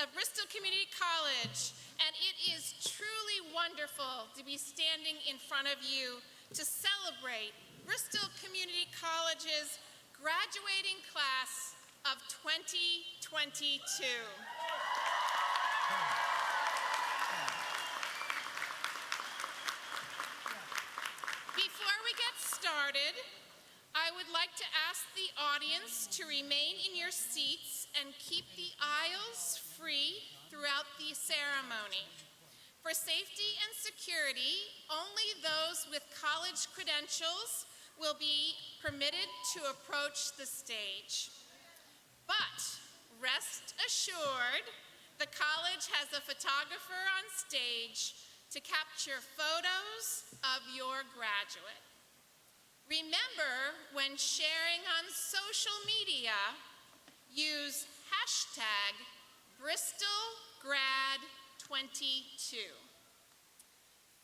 of Bristol Community College, and it is truly wonderful to be standing in front of you to celebrate Bristol Community College's graduating class of 2022. Before we get started, I would like to ask the audience to remain in your seats and keep the aisles free throughout the ceremony. For safety and security, only those with college credentials will be permitted to approach the stage. But rest assured, the college has a photographer on stage to capture photos of your graduate. Remember, when sharing on social media, use hashtag BristolGrad22.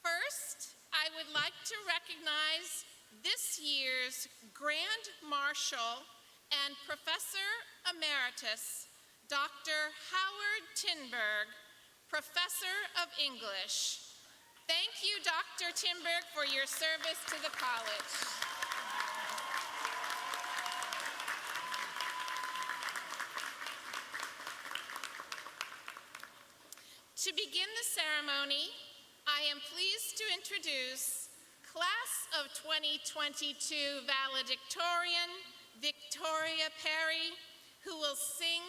First, I would like to recognize this year's Grand Marshal and Professor Emeritus, Dr. Howard Tinberg, Professor of English. Thank you, Dr. Tinberg, for your service to the college. To begin the ceremony, I am pleased to introduce Class of 2022 valedictorian, Victoria Perry, who will sing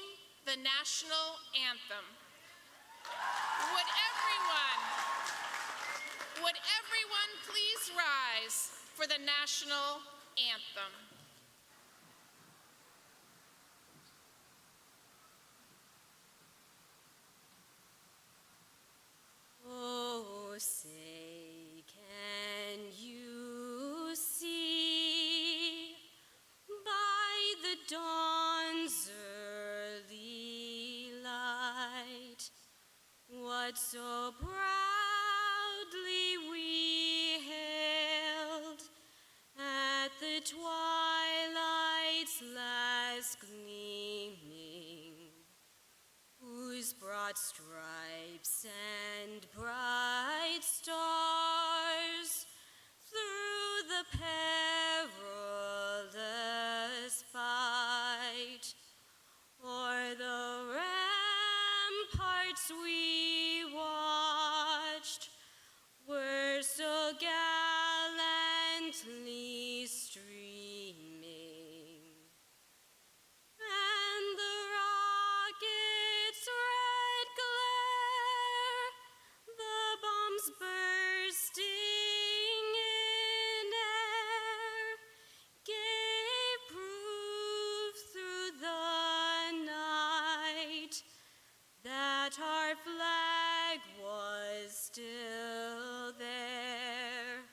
the national anthem. Would everyone please rise for the national anthem? Oh, say, can you see by the dawn's early light what so proudly we hailed at the twilight's last gleaming, whose broad stripes and bright stars through the perilous fight o'er the ramparts we watched were so gallantly streaming, and the rocket's red glare, the bombs bursting in air, gave proof through the night that our flag was still there.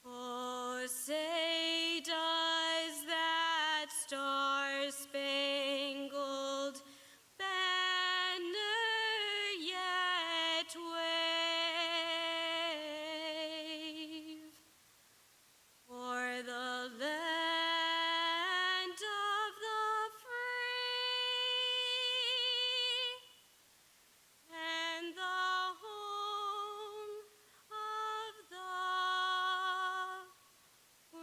Oh, say does that star-spangled banner yet wave o'er the land of the free and the home of the brave?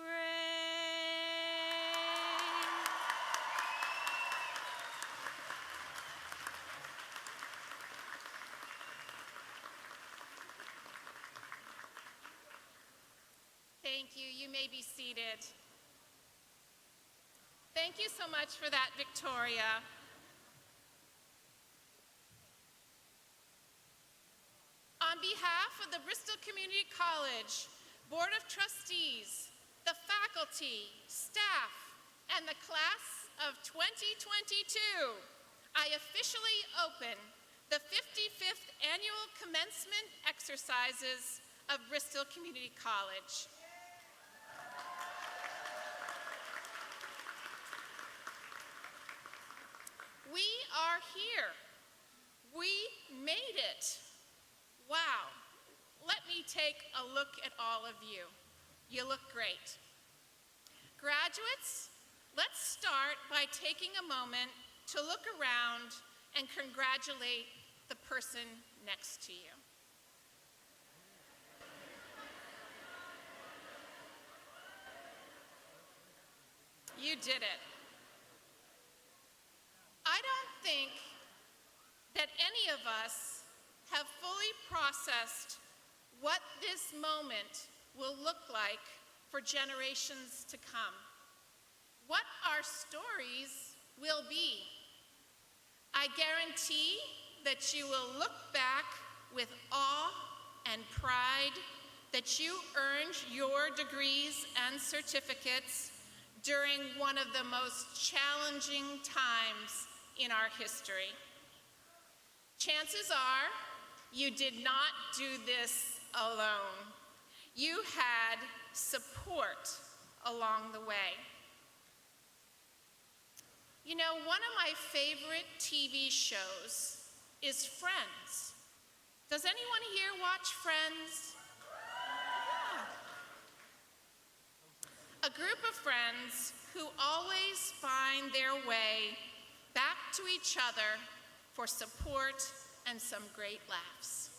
Thank you. You may be seated. Thank you so much for that, Victoria. On behalf of the Bristol Community College Board of Trustees, the faculty, staff, and the class of 2022, I officially open the 55th annual commencement exercises of Bristol Community College. We are here. We made it. Wow. Let me take a look at all of you. You look great. Graduates, let's start by taking a moment to look around and congratulate the person next to you. You did it. I don't think that any of us have fully processed what this moment will look like for generations to come. What our stories will be. I guarantee that you will look back with awe and pride that you earned your degrees and certificates during one of the most challenging times in our history. Chances are you did not do this alone. You had support along the way. You know, one of my favorite TV shows is Friends. Does anyone here watch Friends? A group of friends who always find their way back to each other for support and some great laughs.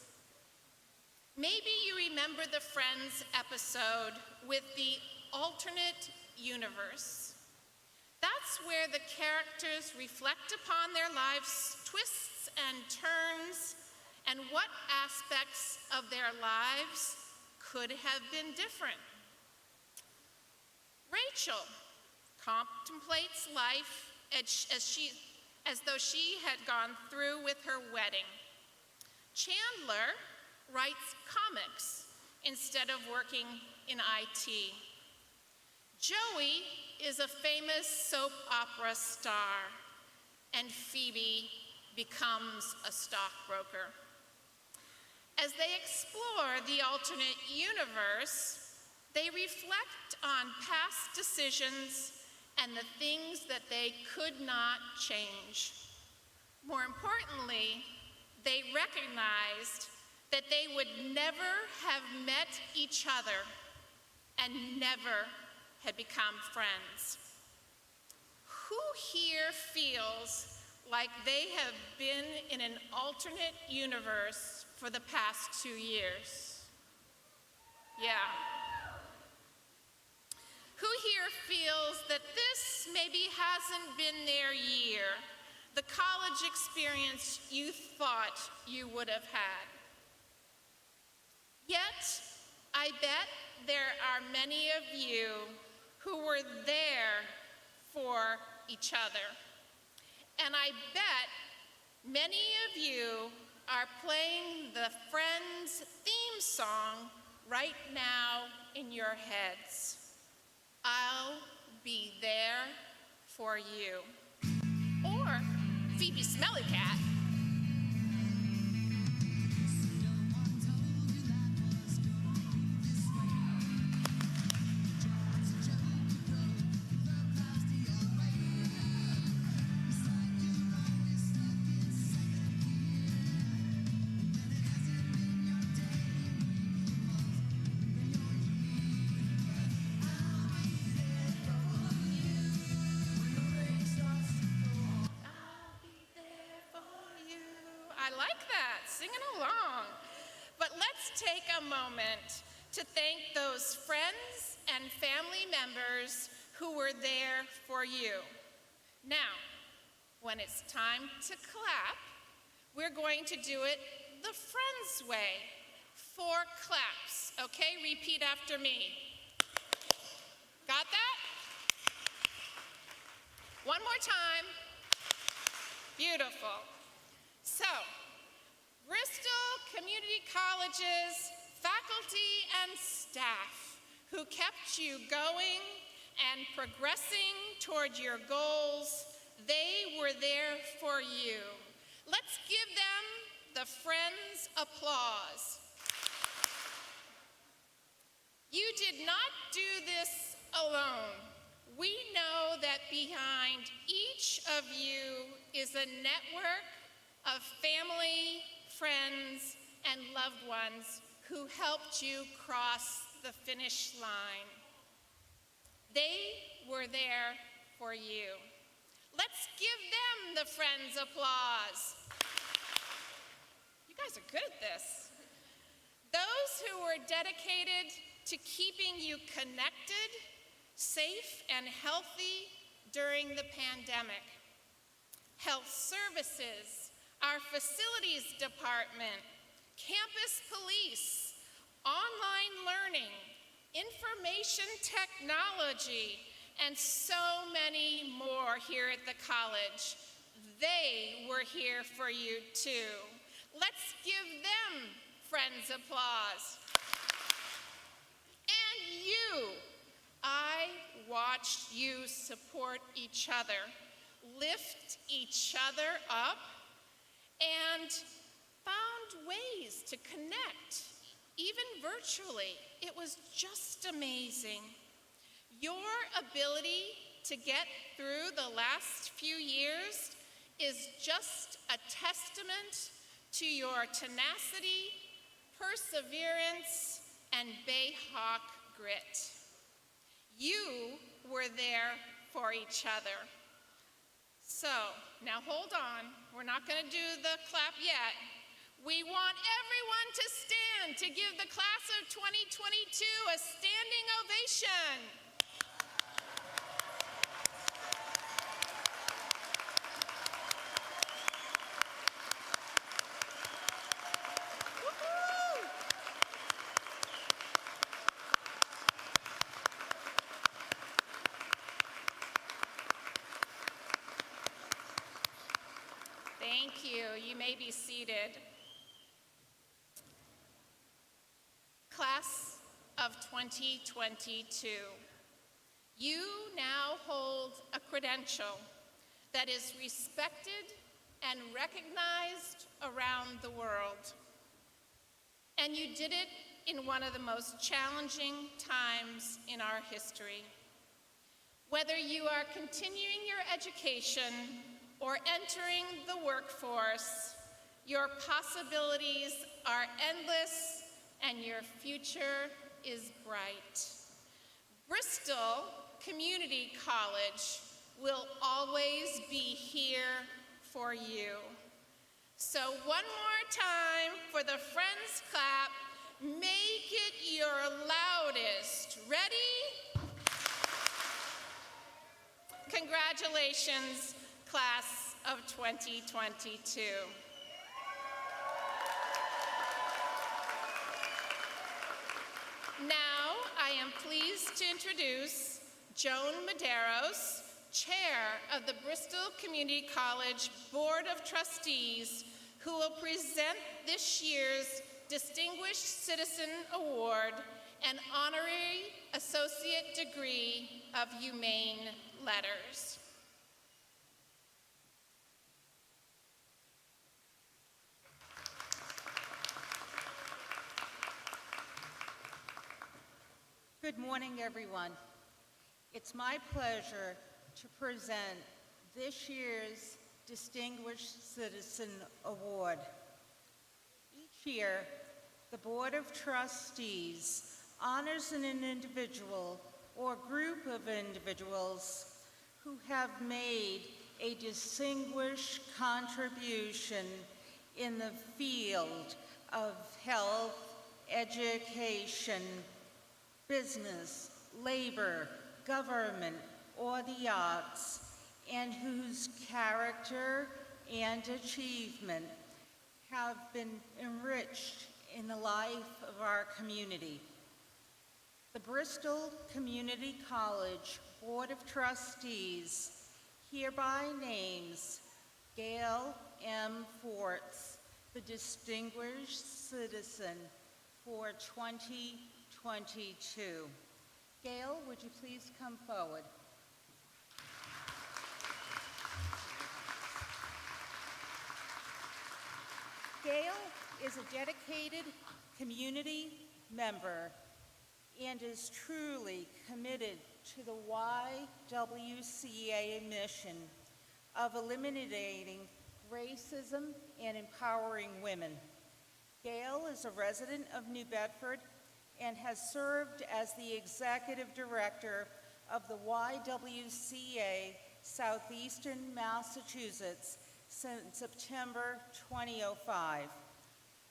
Maybe you remember the Friends episode with the alternate universe. That's where the characters reflect upon their lives' twists and turns and what aspects of their lives could have been different. Rachel contemplates life as though she had gone through with her wedding. Chandler writes comics instead of working in IT. Joey is a famous soap opera star, and Phoebe becomes a stockbroker. As they explore the alternate universe, they reflect on past decisions and the things that they could not change. More importantly, they recognized that they would never have met each other and never had become friends. Who here feels like they have been in an alternate universe for the past 2 years? Yeah. Who here feels that this maybe hasn't been their year, the college experience you thought you would have had? Yet, I bet there are many of you who were there for each other. And I bet many of you are playing the Friends theme song right now in your heads. I'll be there for you. Or Phoebe Smelly Cat. I like that, singing along. But let's take a moment to thank those friends and family members who were there for you. Now, when it's time to clap, we're going to do it the Friends way. 4 claps, okay? Repeat after me. Got that? One more time. Beautiful. So, Bristol Community College's faculty and staff who kept you going and progressing toward your goals, they were there for you. Let's give them the Friends applause. You did not do this alone. We know that behind each of you is a network of family, friends, and loved ones who helped you cross the finish line. They were there for you. Let's give them the Friends applause. You guys are good at this. Those who were dedicated to keeping you connected, safe, and healthy during the pandemic. Health services, our facilities department, campus police, online learning, information technology, and so many more here at the college. They were here for you too. Let's give them Friends applause. And you, I watched you support each other, lift each other up, and found ways to connect, even virtually. It was just amazing. Your ability to get through the last few years is just a testament to your tenacity, perseverance, and Bayhawk grit. You were there for each other. So, now hold on. We're not going to do the clap yet. We want everyone to stand to give the class of 2022 a standing ovation. Woo-hoo! Thank you. You may be seated. Class of 2022, you now hold a credential that is respected and recognized around the world. And you did it in one of the most challenging times in our history. Whether you are continuing your education or entering the workforce, your possibilities are endless and your future is bright. Bristol Community College will always be here for you. So one more time for the Friends clap, make it your loudest. Ready? Congratulations, class of 2022. Now, I am pleased to introduce Joan Medeiros, Chair of the Bristol Community College Board of Trustees, who will present this year's Distinguished Citizen Award and Honorary Associate Degree of Humane Letters. Good morning, everyone. It's my pleasure to present this year's Distinguished Citizen Award. Each year, the Board of Trustees honors an individual or group of individuals who have made a distinguished contribution in the field of health, education, business, labor, government, or the arts, and whose character and achievement have been enriched in the life of our community. The Bristol Community College Board of Trustees hereby names Gail M. Forts the Distinguished Citizen for 2022. Gail, would you please come forward? Gail is a dedicated community member and is truly committed to the YWCA mission of eliminating racism and empowering women. Gail is a resident of New Bedford and has served as the executive director of the YWCA Southeastern Massachusetts, since September 2005.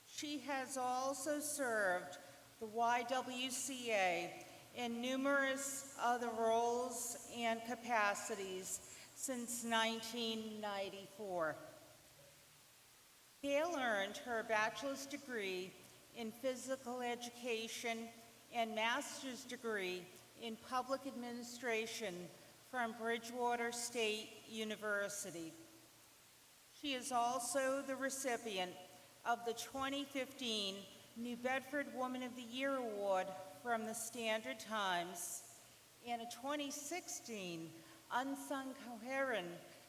She has also served the YWCA in numerous other roles and capacities since 1994. Gail earned her bachelor's degree in physical education and master's degree in public administration from Bridgewater State University. She is also the recipient of the 2015 New Bedford Woman of the Year Award from the Standard Times and a 2016 Unsung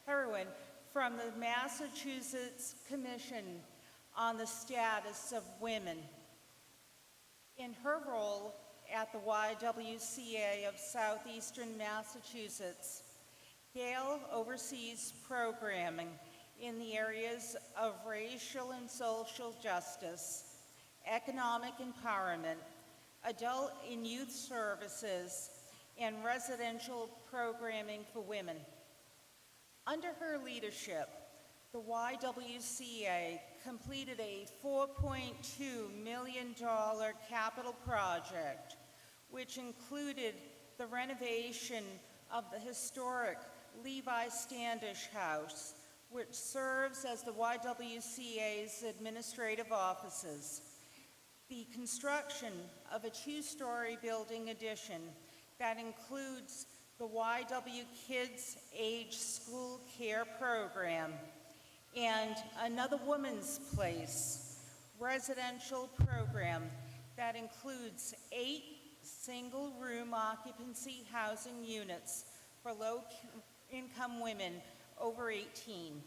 Heroine from the Massachusetts Commission on the Status of Women. In her role at the YWCA of Southeastern Massachusetts, Gail oversees programming in the areas of racial and social justice, economic empowerment, adult and youth services, and residential programming for women. Under her leadership, the YWCA completed a $4.2 million capital project, which included the renovation of the historic Levi Standish House, which serves as the YWCA's administrative offices, the construction of a two-story building addition that includes the YW Kids Age School Care Program, and Another Woman's Place residential program that includes 8 single-room occupancy housing units for low-income women over 18.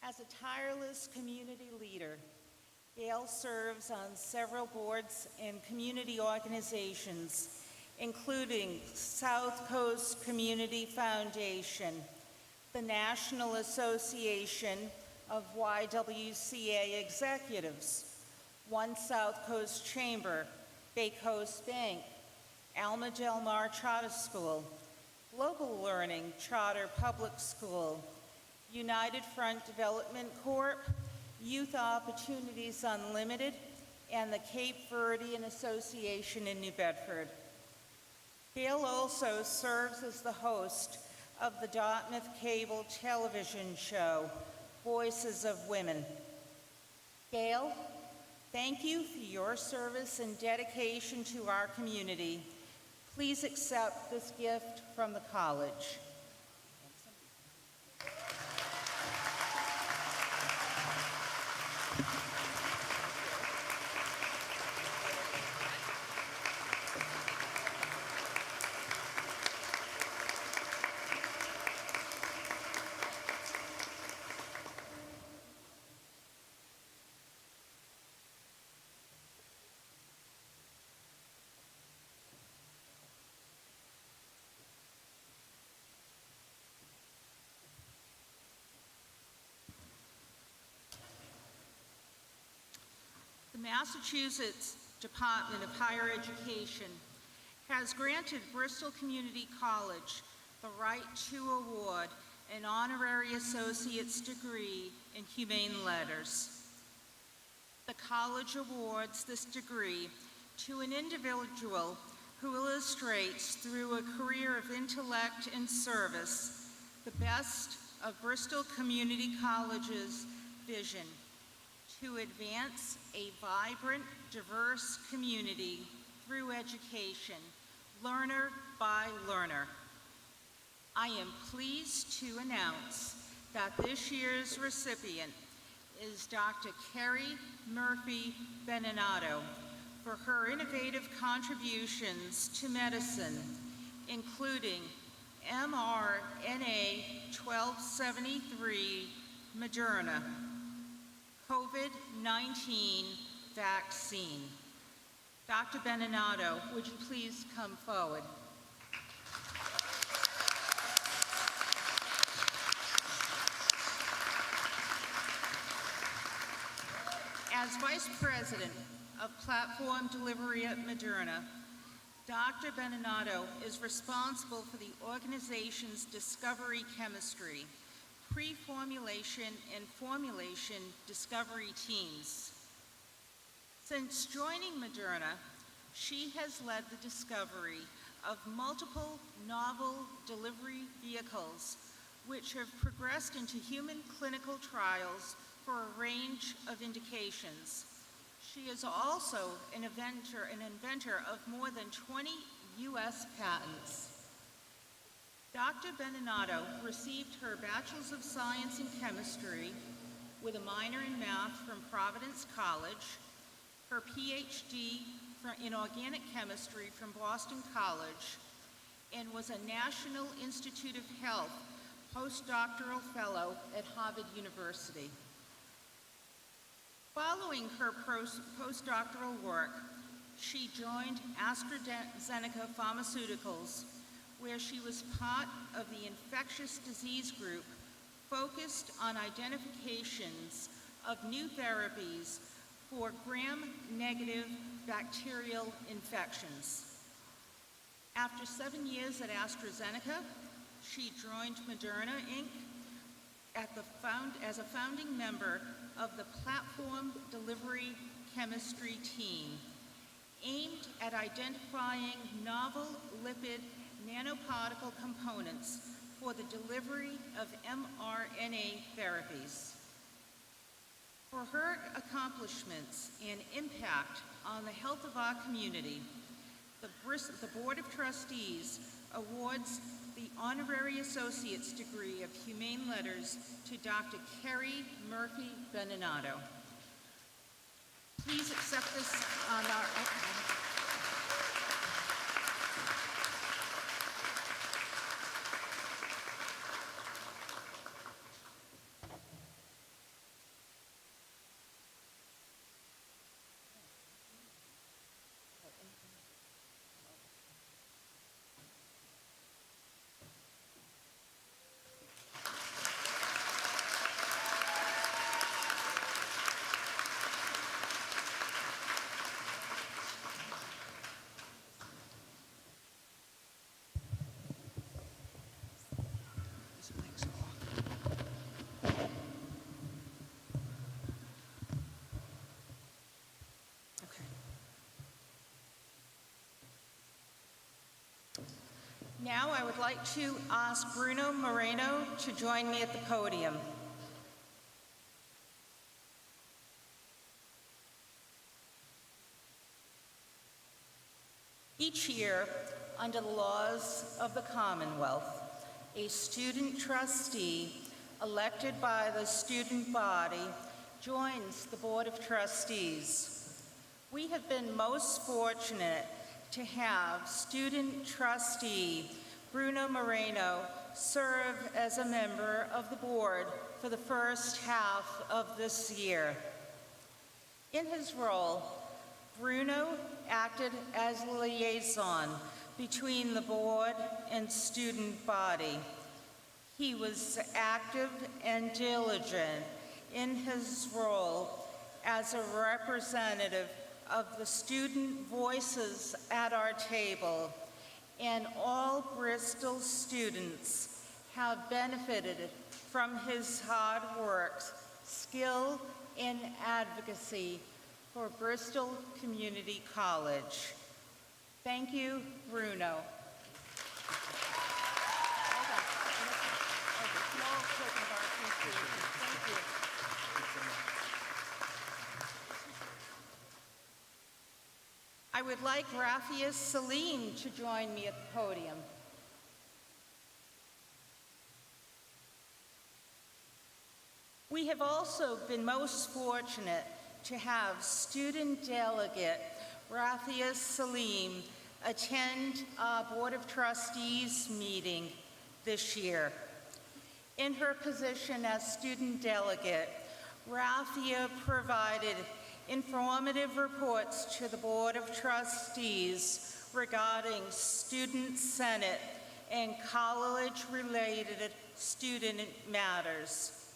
As a tireless community leader, Gail serves on several boards and community organizations, including South Coast Community Foundation, the National Association of YWCA Executives, One South Coast Chamber, Bay Coast Bank, Alma Del Mar Charter School, Global Learning Charter Public School, United Front Development Corp., Youth Opportunities Unlimited, and the Cape Verdean Association in New Bedford. Gail also serves as the host of the Dartmouth cable television show, Voices of Women. Gail, thank you for your service and dedication to our community. Please accept this gift from the college. The Massachusetts Department of Higher Education has granted Bristol Community College the right to award an honorary associate's degree in humane letters. The college awards this degree to an individual who illustrates through a career of intellect and service the best of Bristol Community College's vision to advance a vibrant, diverse community through education, learner by learner. I am pleased to announce that this year's recipient is Dr. Kerry Murphy Beninato for her innovative contributions to medicine, including mRNA 1273 Moderna COVID-19 vaccine. Dr. Beninato, would you please come forward? As Vice President of Platform Delivery at Moderna, Dr. Beninato is responsible for the organization's discovery chemistry, pre-formulation and formulation discovery teams. Since joining Moderna, she has led the discovery of multiple novel delivery vehicles which have progressed into human clinical trials for a range of indications. She is also an inventor of more than 20 U.S. patents. Dr. Beninato received her Bachelor's of Science in Chemistry with a minor in math from Providence College, her PhD in Organic Chemistry from Boston College, and was a National Institute of Health postdoctoral fellow at Harvard University. Following her postdoctoral work, she joined AstraZeneca Pharmaceuticals, where she was part of the infectious disease group focused on identifications of new therapies for gram-negative bacterial infections. After 7 years at AstraZeneca, she joined Moderna, Inc. As a founding member of the Platform Delivery Chemistry team, aimed at identifying novel lipid nanoparticle components for the delivery of mRNA therapies. For her accomplishments and impact on the health of our community, the Board of Trustees awards the Honorary Associate's degree of Humane Letters to Dr. Kerry Murphy Beninato. Please accept this on our... Now I would like to ask Bruno Moreno to join me at the podium. Each year, under the laws of the Commonwealth, a student trustee elected by the student body joins the Board of Trustees. We have been most fortunate to have student trustee Bruno Moreno serve as a member of the board for the first half of this year. In his role, Bruno acted as a liaison between the board and student body. He was active and diligent in his role as a representative of the student voices at our table, and all Bristol students have benefited from his hard work, skill, and advocacy for Bristol Community College. Thank you, Bruno. I would like Rafia Salim to join me at the podium. We have also been most fortunate to have student delegate Rafia Salim attend our Board of Trustees meeting this year. In her position as student delegate, Rafia provided informative reports to the Board of Trustees regarding Student Senate and college-related student matters.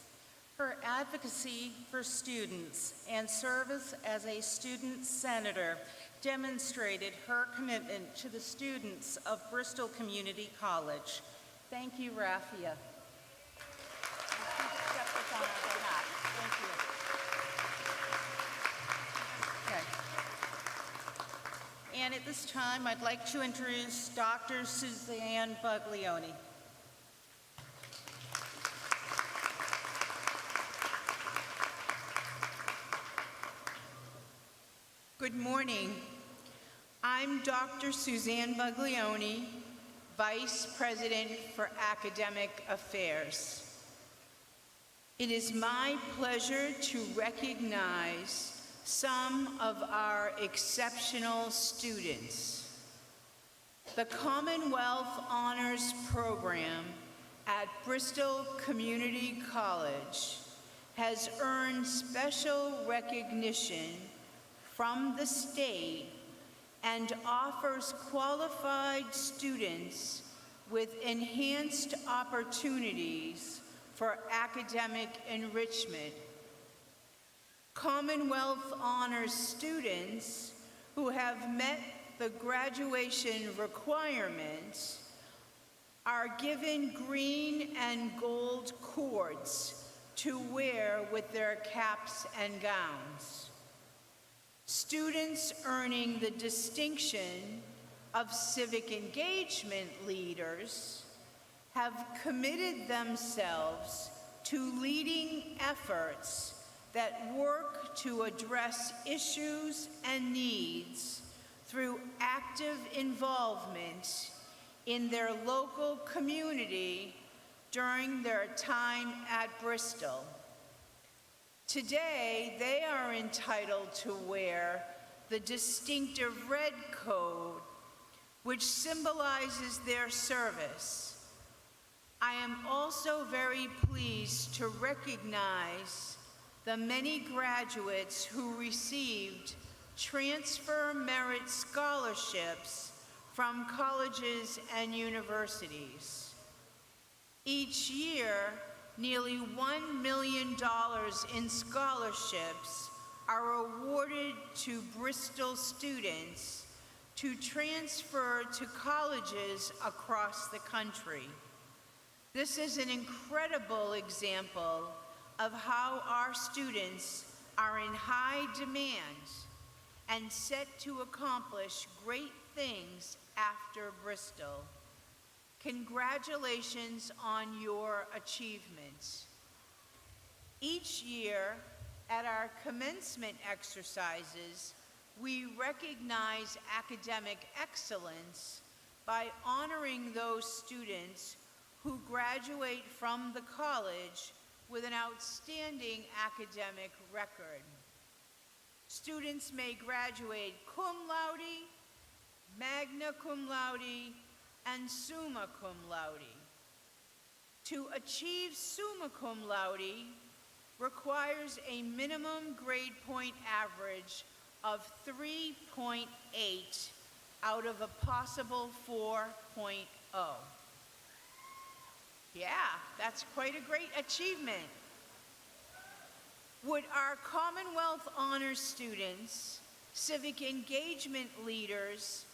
Her advocacy for students and service as a student senator demonstrated her commitment to the students of Bristol Community College. Thank you, Rafia. Thank you. Okay. And at this time, I'd like to introduce Dr. Suzanne Buglioni. Good morning. I'm Dr. Suzanne Buglioni, Vice President for Academic Affairs. It is my pleasure to recognize some of our exceptional students. The Commonwealth Honors Program at Bristol Community College has earned special recognition from the state and offers qualified students with enhanced opportunities for academic enrichment. Commonwealth Honors students who have met the graduation requirements are given green and gold cords to wear with their caps and gowns. Students earning the distinction of civic engagement leaders have committed themselves to leading efforts that work to address issues and needs through active involvement in their local community during their time at Bristol. Today, they are entitled to wear the distinctive red coat, which symbolizes their service. I am also very pleased to recognize the many graduates who received transfer merit scholarships from colleges and universities. Each year, nearly $1 million in scholarships are awarded to Bristol students to transfer to colleges across the country. This is an incredible example of how our students are in high demand and set to accomplish great things after Bristol. Congratulations on your achievements. Each year, at our commencement exercises, we recognize academic excellence by honoring those students who graduate from the college with an outstanding academic record. Students may graduate cum laude, magna cum laude, and summa cum laude. To achieve summa cum laude requires a minimum grade point average of 3.8 out of a possible 4.0. Yeah, that's quite a great achievement. Would our Commonwealth Honors students, civic engagement leaders,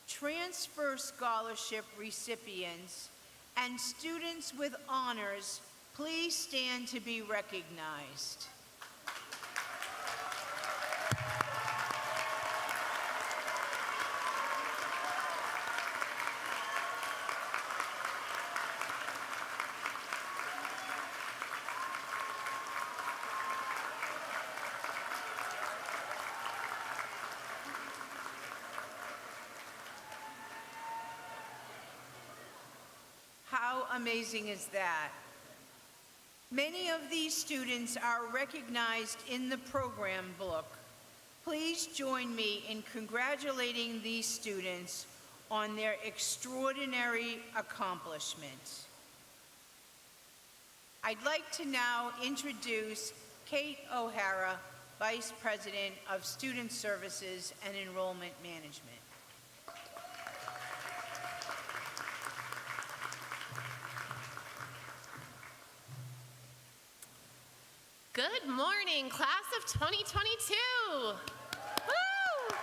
transfer scholarship recipients, and students with honors please stand to be recognized? How amazing is that? Many of these students are recognized in the program book. Please join me in congratulating these students on their extraordinary accomplishment. I'd like to now introduce Kate O'Hara, Vice President of Student Services and Enrollment Management. Good morning, class of 2022. Woo!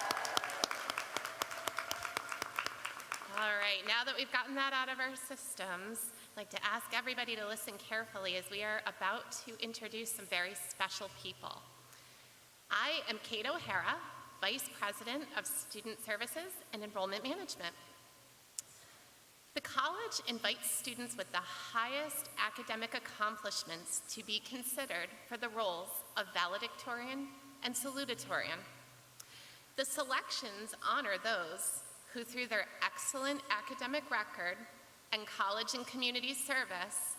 right, now that we've gotten that out of our systems, I'd like to ask everybody to listen carefully as we are about to introduce some very special people. I am Kate O'Hara, Vice President of Student Services and Enrollment Management. The college invites students with the highest academic accomplishments to be considered for the roles of valedictorian and salutatorian. The selections honor those who, through their excellent academic record and college and community service,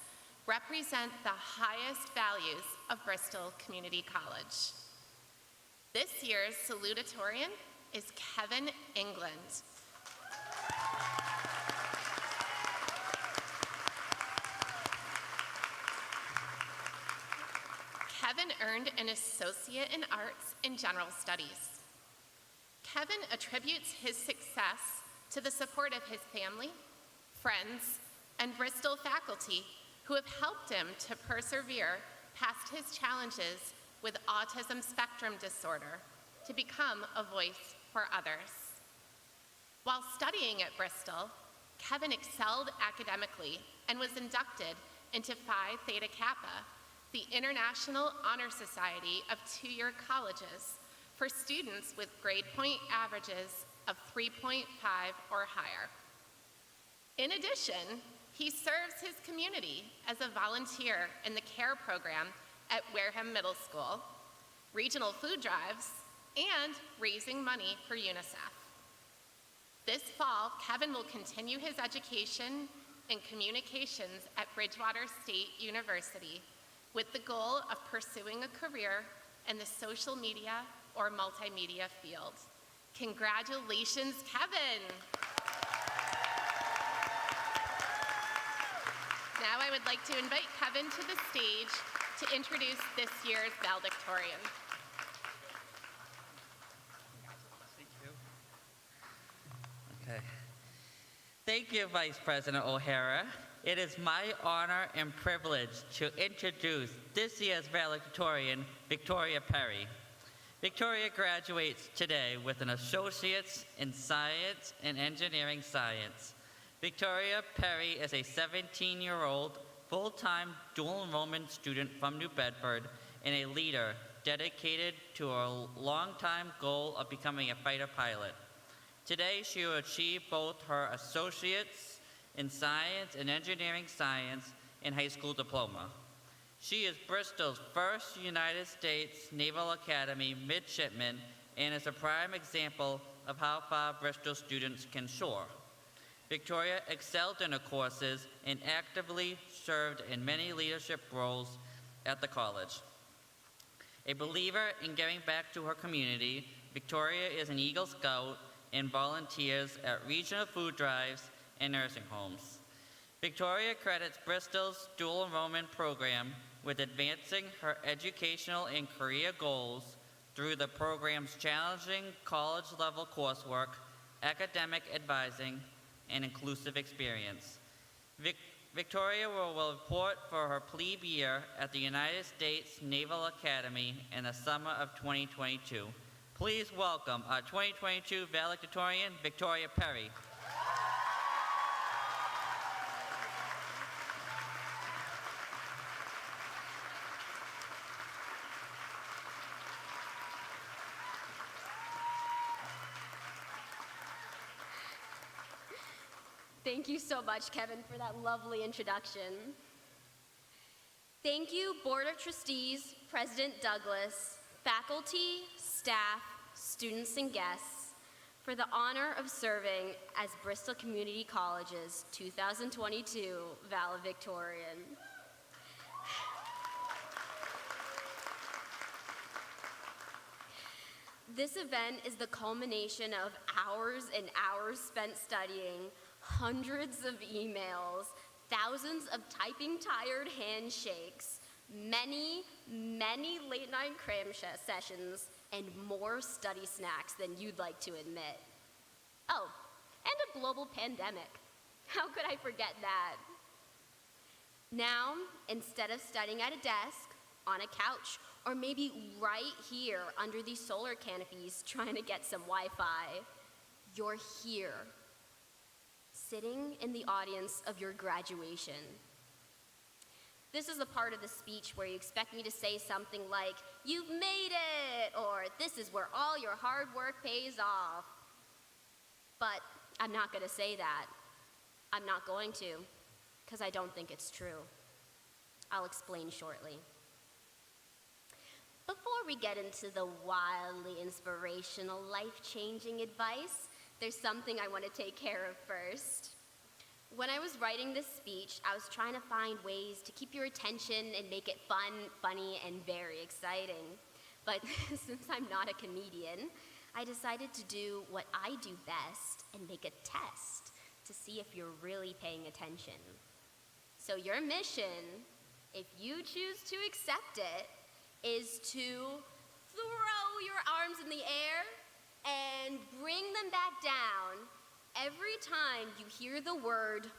represent the highest values of Bristol Community College. This year's salutatorian is Kevin England. Kevin earned an Associate in Arts in General Studies. Kevin attributes his success to the support of his family, friends, and Bristol faculty who have helped him to persevere past his challenges with autism spectrum disorder to become a voice for others. While studying at Bristol, Kevin excelled academically and was inducted into Phi Theta Kappa, the International Honor Society of two-year colleges for students with grade point averages of 3.5 or higher. In addition, he serves his community as a volunteer in the CARE program at Wareham Middle School, regional food drives, and raising money for UNICEF. This fall, Kevin will continue his education in communications at Bridgewater State University with the goal of pursuing a career in the social media or multimedia field. Congratulations, Kevin! Now I would like to invite Kevin to the stage to introduce this year's valedictorian. Okay. Thank you, Vice President O'Hara. It is my honor and privilege to introduce this year's valedictorian, Victoria Perry. Victoria graduates today with an Associate's in Science and Engineering Science. Victoria Perry is a 17-year-old full-time dual enrollment student from New Bedford and a leader dedicated to her long-time goal of becoming a fighter pilot. Today, she will achieve both her Associate's in Science and Engineering Science and high school diploma. She is Bristol's first United States Naval Academy midshipman and is a prime example of how far Bristol students can soar. Victoria excelled in her courses and actively served in many leadership roles at the college. A believer in giving back to her community, Victoria is an Eagle Scout and volunteers at regional food drives and nursing homes. Victoria credits Bristol's dual enrollment program with advancing her educational and career goals through the program's challenging college-level coursework, academic advising, and inclusive experience. Victoria will report for her plebe year at the United States Naval Academy in the summer of 2022. Please welcome our 2022 valedictorian, Victoria Perry. Thank you so much, Kevin, for that lovely introduction. Thank you, Board of Trustees, President Douglas, faculty, staff, students, and guests, for the honor of serving as Bristol Community College's 2022 valedictorian. This event is the culmination of hours and hours spent studying, hundreds of emails, thousands of typing-tired handshakes, many late-night cram sessions, and more study snacks than you'd like to admit. Oh, and a global pandemic. How could I forget that? Now, instead of studying at a desk, on a couch, or maybe right here under these solar canopies trying to get some Wi-Fi, you're here, sitting in the audience of your graduation. This is the part of the speech where you expect me to say something like, "You've made it," or "This is where all your hard work pays off." But I'm not going to say that. I'm not going to, because I don't think it's true. I'll explain shortly. Before we get into the wildly inspirational, life-changing advice, there's something I want to take care of first. When I was writing this speech, I was trying to find ways to keep your attention and make it fun, funny, and very exciting. But since I'm not a comedian, I decided to do what I do best and make a test to see if you're really paying attention. So your mission, if you choose to accept it, is to throw your arms in the air and bring them back down every time you hear the word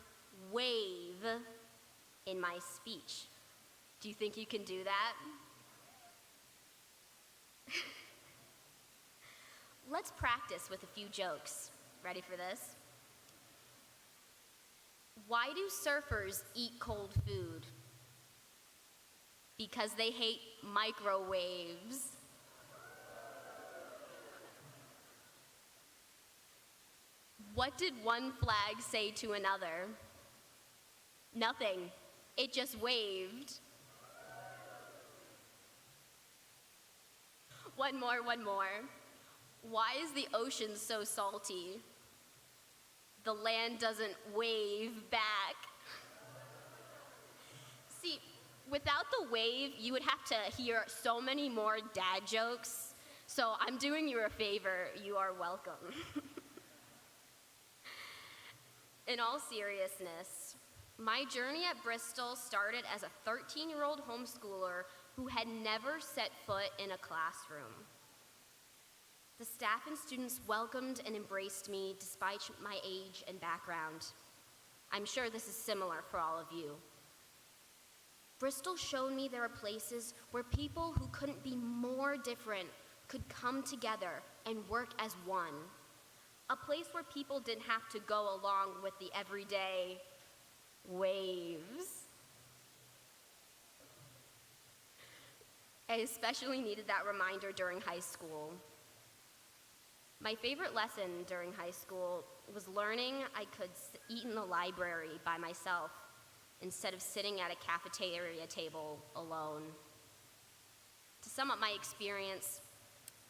wave in my speech. Do you think you can do that? Let's practice with a few jokes. Ready for this? Why do surfers eat cold food? Because they hate microwaves. What did one flag say to another? Nothing. It just waved. One more. Why is the ocean so salty? The land doesn't wave back. See, without the wave, you would have to hear so many more dad jokes. So I'm doing you a favor. You are welcome. In all seriousness, my journey at Bristol started as a 13-year-old homeschooler who had never set foot in a classroom. The staff and students welcomed and embraced me despite my age and background. I'm sure this is similar for all of you. Bristol showed me there are places where people who couldn't be more different could come together and work as one. A place where people didn't have to go along with the everyday waves. I especially needed that reminder during high school. My favorite lesson during high school was learning I could eat in the library by myself instead of sitting at a cafeteria table alone. To sum up my experience,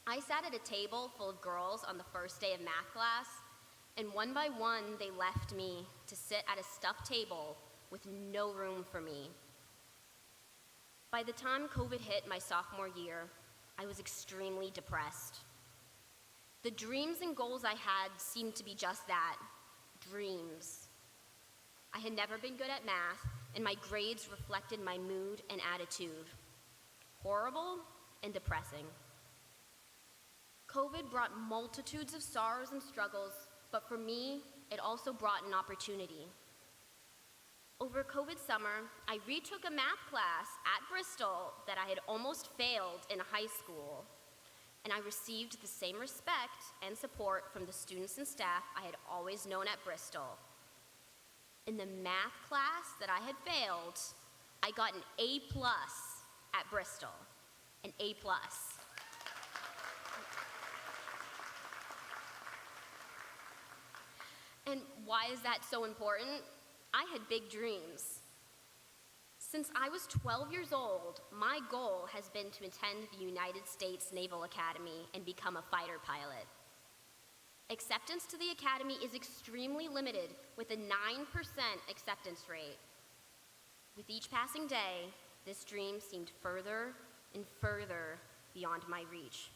I sat at a table full of girls on the first day of math class, and one by one they left me to sit at a stuffed table with no room for me. By the time COVID hit my sophomore year, I was extremely depressed. The dreams and goals I had seemed to be just that, dreams. I had never been good at math, and my grades reflected my mood and attitude. Horrible and depressing. COVID brought multitudes of sorrows and struggles, but for me, it also brought an opportunity. Over COVID summer, I retook a math class at Bristol that I had almost failed in high school, and I received the same respect and support from the students and staff I had always known at Bristol. In the math class that I had failed, I got an A+ at Bristol, an A+. And why is that so important? I had big dreams. Since I was 12 years old, my goal has been to attend the United States Naval Academy and become a fighter pilot. Acceptance to the academy is extremely limited, with a 9% acceptance rate. With each passing day, this dream seemed further and further beyond my reach.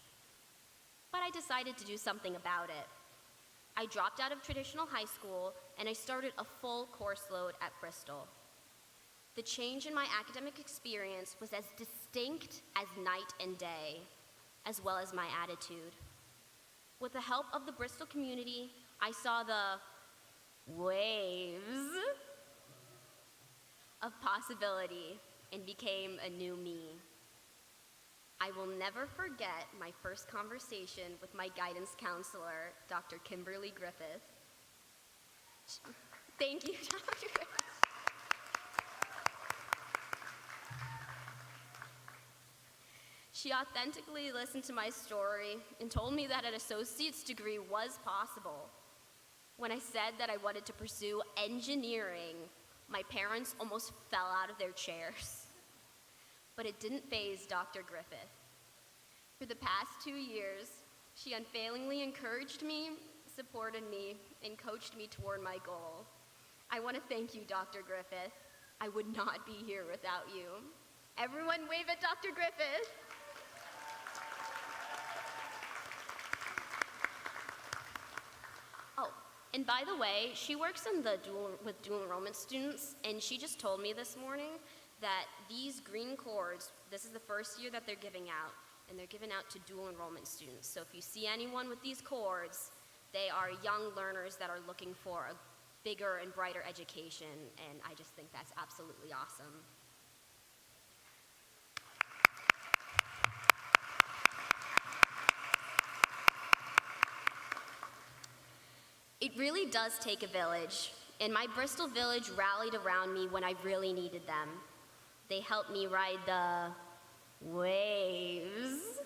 But I decided to do something about it. I dropped out of traditional high school and I started a full course load at Bristol. The change in my academic experience was as distinct as night and day, as well as my attitude. With the help of the Bristol community, I saw the waves of possibility and became a new me. I will never forget my first conversation with my guidance counselor, Dr. Kimberly Griffith. Thank you, Dr. Griffith. She authentically listened to my story and told me that an associate's degree was possible. When I said that I wanted to pursue engineering, my parents almost fell out of their chairs. But it didn't faze Dr. Griffith. For the past 2 years, she unfailingly encouraged me, supported me, and coached me toward my goal. I want to thank you, Dr. Griffith. I would not be here without you. Everyone wave at Dr. Griffith. Oh, and by the way, she works in with dual enrollment students, and she just told me this morning that these green cords, this is the first year that they're giving out, and they're given out to dual enrollment students. So if you see anyone with these cords, they are young learners that are looking for a bigger and brighter education, and I just think that's absolutely awesome. It really does take a village, and my Bristol village rallied around me when I really needed them. They helped me ride the waves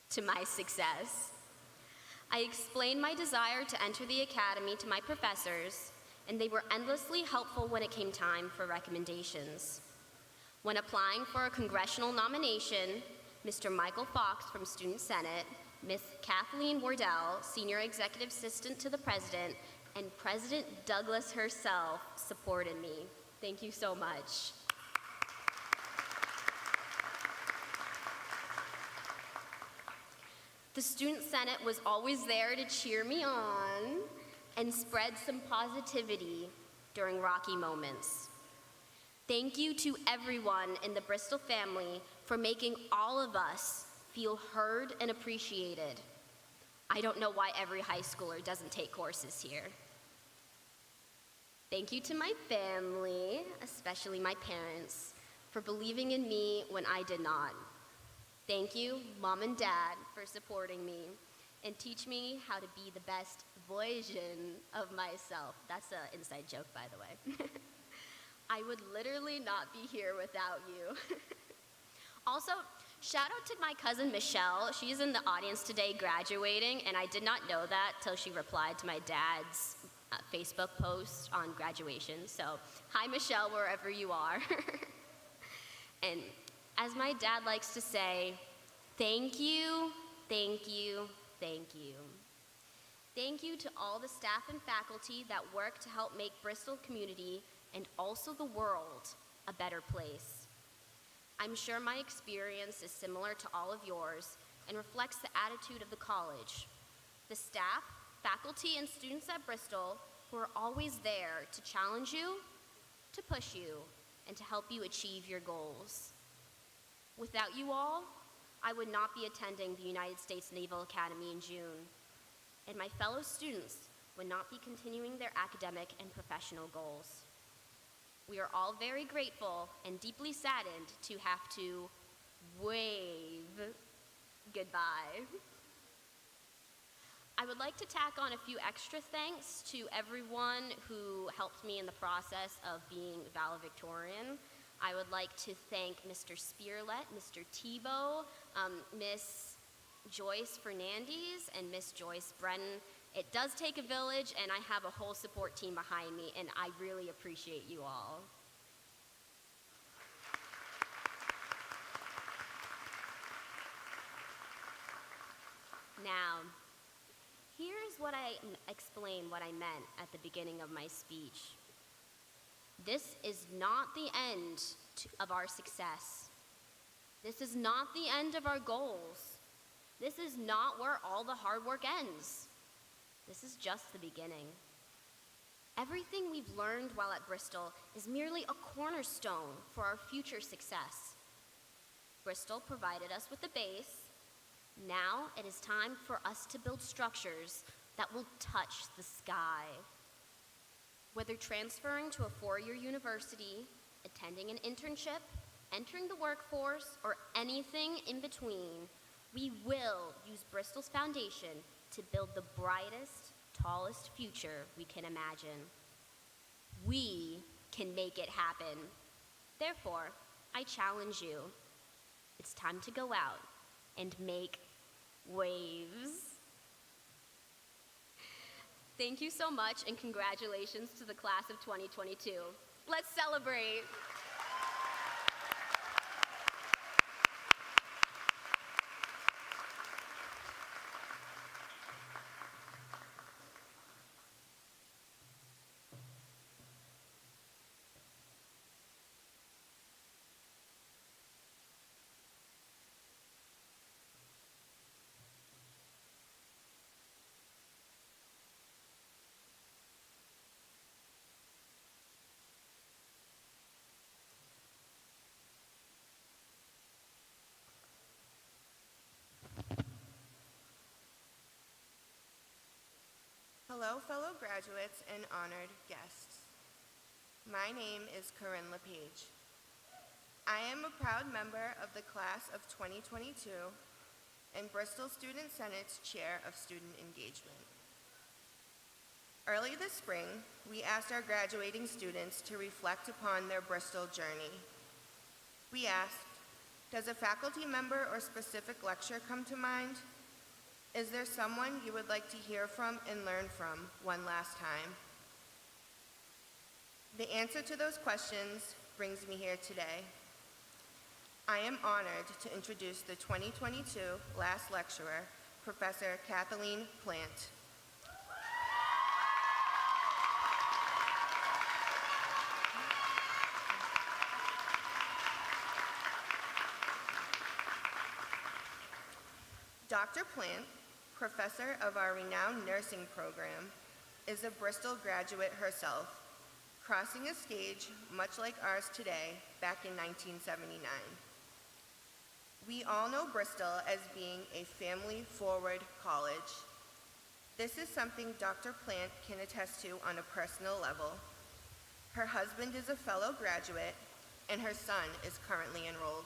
to my success. I explained my desire to enter the academy to my professors, and they were endlessly helpful when it came time for recommendations. When applying for a congressional nomination, Mr. Michael Fox from Student Senate, Miss Kathleen Wardell, Senior Executive Assistant to the President, and President Douglas herself supported me. Thank you so much. The Student Senate was always there to cheer me on and spread some positivity during rocky moments. Thank you to everyone in the Bristol family for making all of us feel heard and appreciated. I don't know why every high schooler doesn't take courses here. Thank you to my family, especially my parents, for believing in me when I did not. Thank you, Mom and Dad, for supporting me and teach me how to be the best version of myself. That's an inside joke, by the way. I would literally not be here without you. Also, shout out to my cousin Michelle. She's in the audience today graduating, and I did not know that till she replied to my dad's Facebook post on graduation. So, hi Michelle, wherever you are. And as my dad likes to say, thank you, thank you, thank you. Thank you to all the staff and faculty that work to help make Bristol community and also the world a better place. I'm sure my experience is similar to all of yours and reflects the attitude of the college. The staff, faculty, and students at Bristol who are always there to challenge you, to push you, and to help you achieve your goals. Without you all, I would not be attending the United States Naval Academy in June, and my fellow students would not be continuing their academic and professional goals. We are all very grateful and deeply saddened to have to wave goodbye. I would like to tack on a few extra thanks to everyone who helped me in the process of being valedictorian. I would like to thank Mr. Spearlet, Mr. Tebow, Miss Joyce Fernandez, and Miss Joyce Brennan. It does take a village, and I have a whole support team behind me, and I really appreciate you all. Now, here's what I explain what I meant at the beginning of my speech. This is not the end of our success. This is not the end of our goals. This is not where all the hard work ends. This is just the beginning. Everything we've learned while at Bristol is merely a cornerstone for our future success. Bristol provided us with the base. Now it is time for us to build structures that will touch the sky. Whether transferring to a four-year university, attending an internship, entering the workforce, or anything in between, we will use Bristol's foundation to build the brightest, tallest future we can imagine. We can make it happen. Therefore, I challenge you. It's time to go out and make waves. Thank you so much, and congratulations to the class of 2022. Let's celebrate. Hello, fellow graduates and honored guests. My name is Corinne LePage. I am a proud member of the class of 2022 and Bristol Student Senate's Chair of Student Engagement. Early this spring, we asked our graduating students to reflect upon their Bristol journey. We asked, does a faculty member or specific lecture come to mind? Is there someone you would like to hear from and learn from one last time? The answer to those questions brings me here today. I am honored to introduce the 2022 last lecturer, Professor Kathleen Plant. Dr. Plant, professor of our renowned nursing program, is a Bristol graduate herself, crossing a stage much like ours today back in 1979. We all know Bristol as being a family-forward college. This is something Dr. Plant can attest to on a personal level. Her husband is a fellow graduate, and her son is currently enrolled.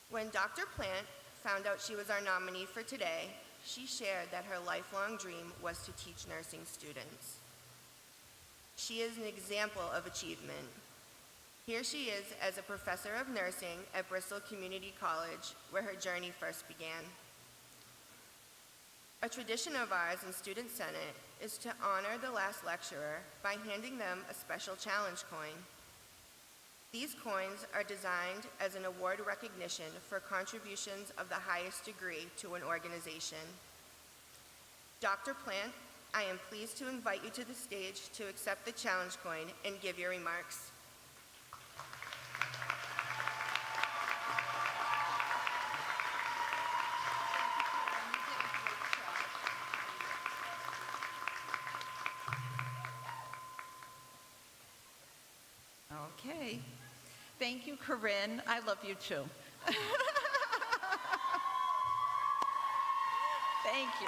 When Dr. Plant found out she was our nominee for today, she shared that her lifelong dream was to teach nursing students. She is an example of achievement. Here she is as a professor of nursing at Bristol Community College, where her journey first began. A tradition of ours in Student Senate is to honor the last lecturer by handing them a special challenge coin. These coins are designed as an award recognition for contributions of the highest degree to an organization. Dr. Plant, I am pleased to invite you to the stage to accept the challenge coin and give your remarks. Okay. Thank you, Corinne. I love you too. Thank you.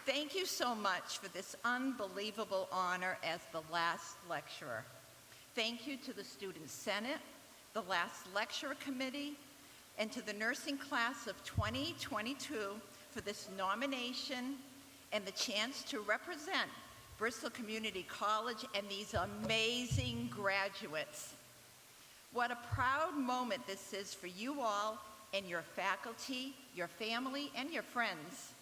Thank you so much for this unbelievable honor as the last lecturer. Thank you to the Student Senate, the last lecturer committee, and to the nursing class of 2022 for this nomination and the chance to represent Bristol Community College and these amazing graduates. What a proud moment this is for you all and your faculty, your family, and your friends.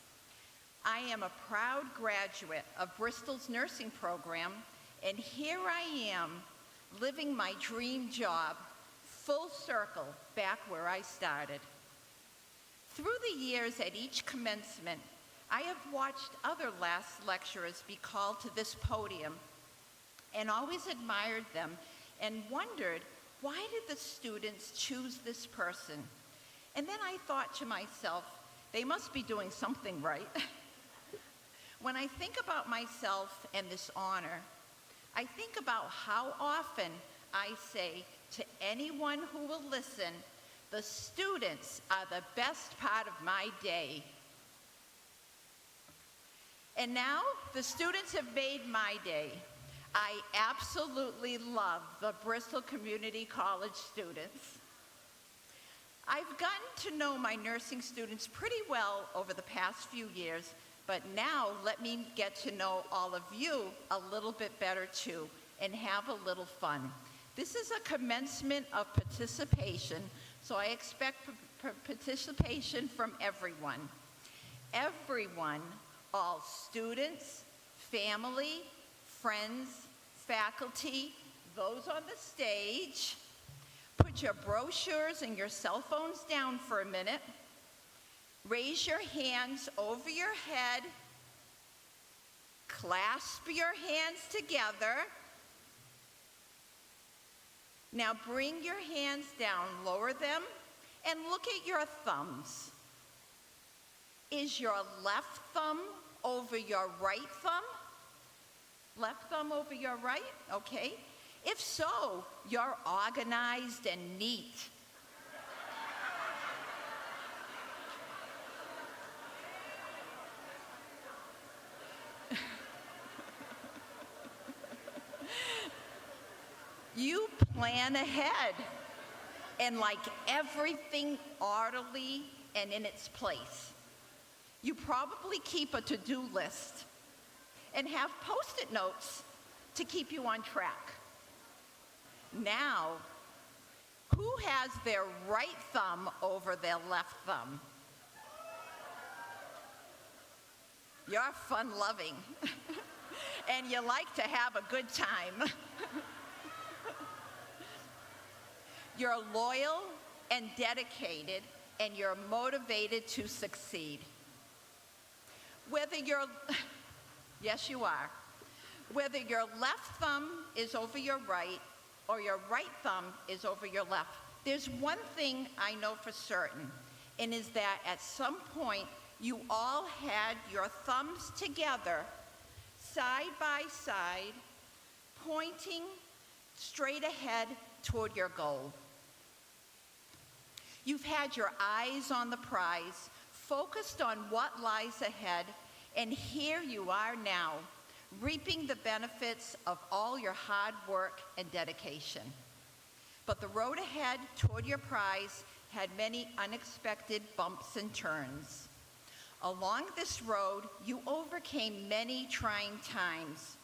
I am a proud graduate of Bristol's nursing program, and here I am living my dream job, full circle back where I started. Through the years at each commencement, I have watched other last lecturers be called to this podium and always admired them and wondered, why did the students choose this person? And then I thought to myself, they must be doing something right. When I think about myself and this honor, I think about how often I say to anyone who will listen, the students are the best part of my day. And now, the students have made my day. I absolutely love the Bristol Community College students. I've gotten to know my nursing students pretty well over the past few years, But now let me get to know all of you a little bit better too and have a little fun. This is a commencement of participation, so I expect participation from everyone. Everyone, all students, family, friends, faculty, those on the stage. Put your brochures and your cell phones down for a minute. Raise your hands over your head. Clasp your hands together. Now bring your hands down, lower them, and look at your thumbs. Is your left thumb over your right thumb? Left thumb over your right? Okay. If so, you're organized and neat. You plan ahead and like everything orderly and in its place. You probably keep a to-do list and have Post-it notes to keep you on track. Now, who has their right thumb over their left thumb? You're fun-loving, and you like to have a good time. You're loyal and dedicated, and you're motivated to succeed. Whether you're, yes you are, whether your left thumb is over your right or your right thumb is over your left, there's one thing I know for certain, and is that at some point you all had your thumbs together, side by side, pointing straight ahead toward your goal. You've had your eyes on the prize, focused on what lies ahead, and here you are now, reaping the benefits of all your hard work and dedication. But the road ahead toward your prize had many unexpected bumps and turns. Along this road, you overcame many trying times.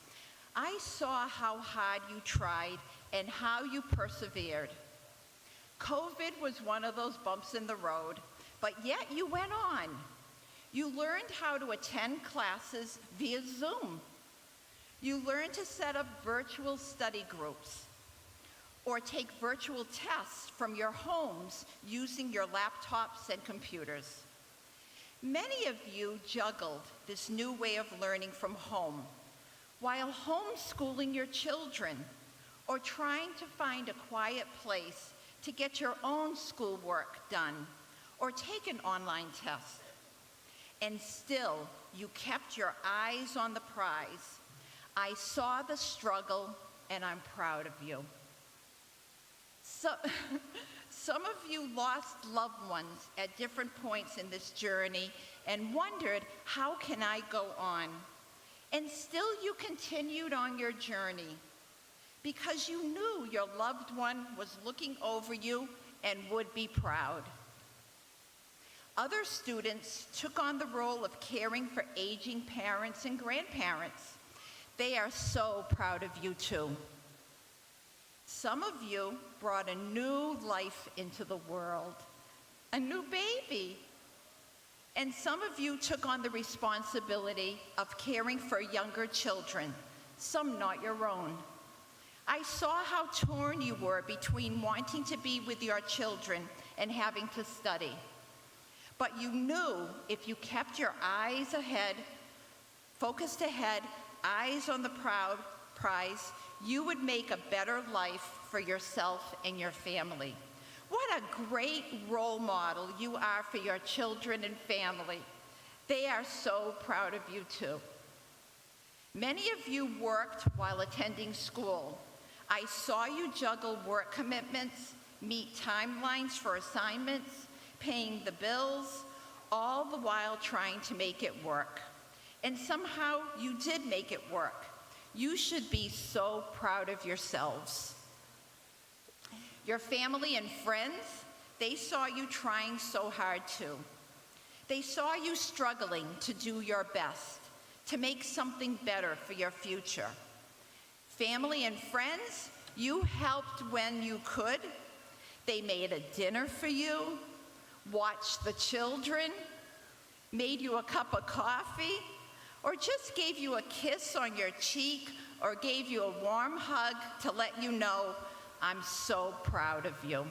I saw how hard you tried and how you persevered. COVID was one of those bumps in the road, but yet you went on. You learned how to attend classes via Zoom. You learned to set up virtual study groups or take virtual tests from your homes using your laptops and computers. Many of you juggled this new way of learning from home while homeschooling your children or trying to find a quiet place to get your own schoolwork done or take an online test. And still, you kept your eyes on the prize. I saw the struggle, and I'm proud of you. Some of you lost loved ones at different points in this journey and wondered, how can I go on? And still you continued on your journey because you knew your loved one was looking over you and would be proud. Other students took on the role of caring for aging parents and grandparents. They are so proud of you too. Some of you brought a new life into the world, a new baby. And some of you took on the responsibility of caring for younger children, some not your own. I saw how torn you were between wanting to be with your children and having to study. But you knew if you kept your eyes ahead, focused ahead, eyes on the prize, you would make a better life for yourself and your family. What a great role model you are for your children and family. They are so proud of you too. Many of you worked while attending school. I saw you juggle work commitments, meet timelines for assignments, paying the bills, all the while trying to make it work. And somehow you did make it work. You should be so proud of yourselves. Your family and friends, they saw you trying so hard too. They saw you struggling to do your best, to make something better for your future. Family and friends, you helped when you could. They made a dinner for you, watched the children, made you a cup of coffee, or just gave you a kiss on your cheek or gave you a warm hug to let you know, I'm so proud of you.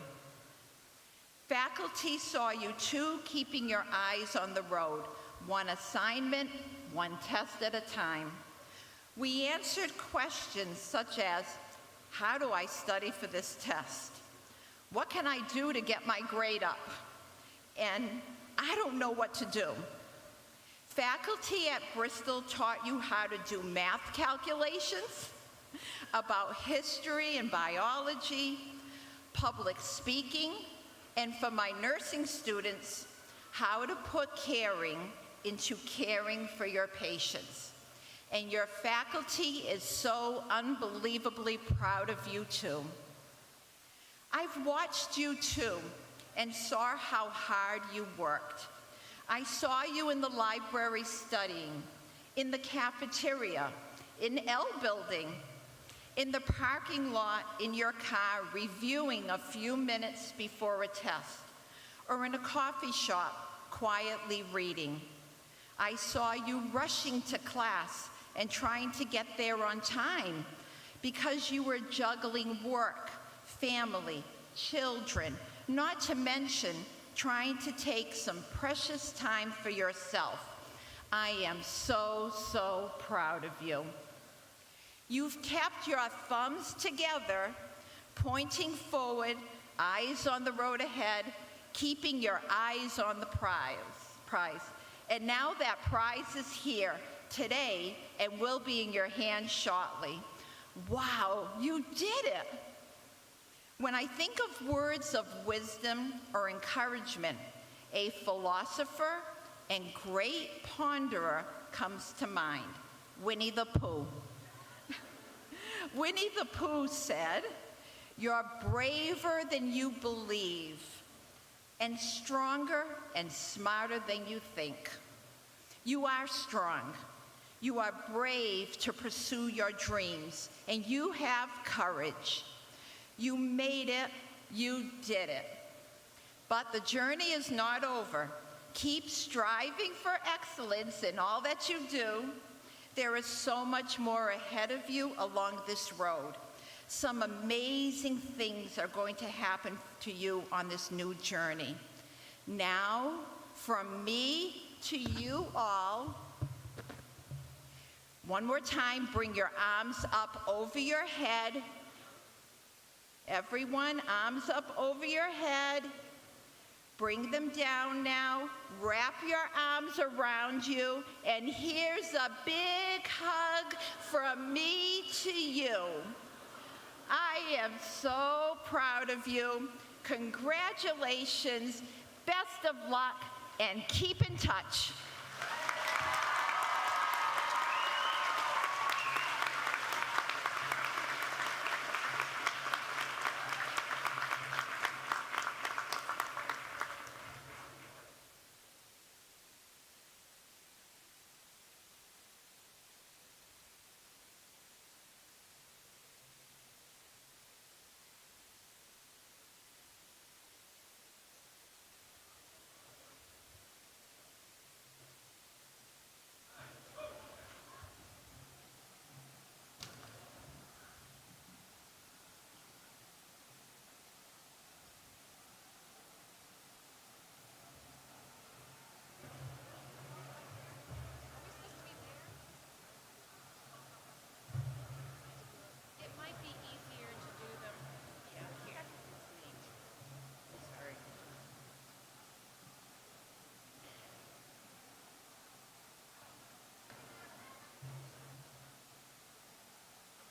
Faculty saw you too, keeping your eyes on the road, one assignment, one test at a time. We answered questions such as, how do I study for this test? What can I do to get my grade up? And I don't know what to do. Faculty at Bristol taught you how to do math calculations about history and biology, public speaking, and for my nursing students, how to put caring into caring for your patients. And your faculty is so unbelievably proud of you too. I've watched you too and saw how hard you worked. I saw you in the library studying, in the cafeteria, in L building, in the parking lot in your car reviewing a few minutes before a test, or in a coffee shop quietly reading. I saw you rushing to class and trying to get there on time because you were juggling work, family, children, not to mention trying to take some precious time for yourself. I am so, so proud of you. You've kept your thumbs together, pointing forward, eyes on the road ahead, keeping your eyes on the prize. And now that prize is here today and will be in your hand shortly. Wow, you did it. When I think of words of wisdom or encouragement, a philosopher and great ponderer comes to mind, Winnie the Pooh. Winnie the Pooh said, "You're braver than you believe, and stronger and smarter than you think." You are strong. You are brave to pursue your dreams, and you have courage. You made it, you did it. But the journey is not over. Keep striving for excellence in all that you do. There is so much more ahead of you along this road. Some amazing things are going to happen to you on this new journey. Now, from me to you all, one more time, bring your arms up over your head. Everyone, arms up over your head. Bring them down now. Wrap your arms around you. And here's a big hug from me to you. I am so proud of you. Congratulations. Best of luck, and keep in touch.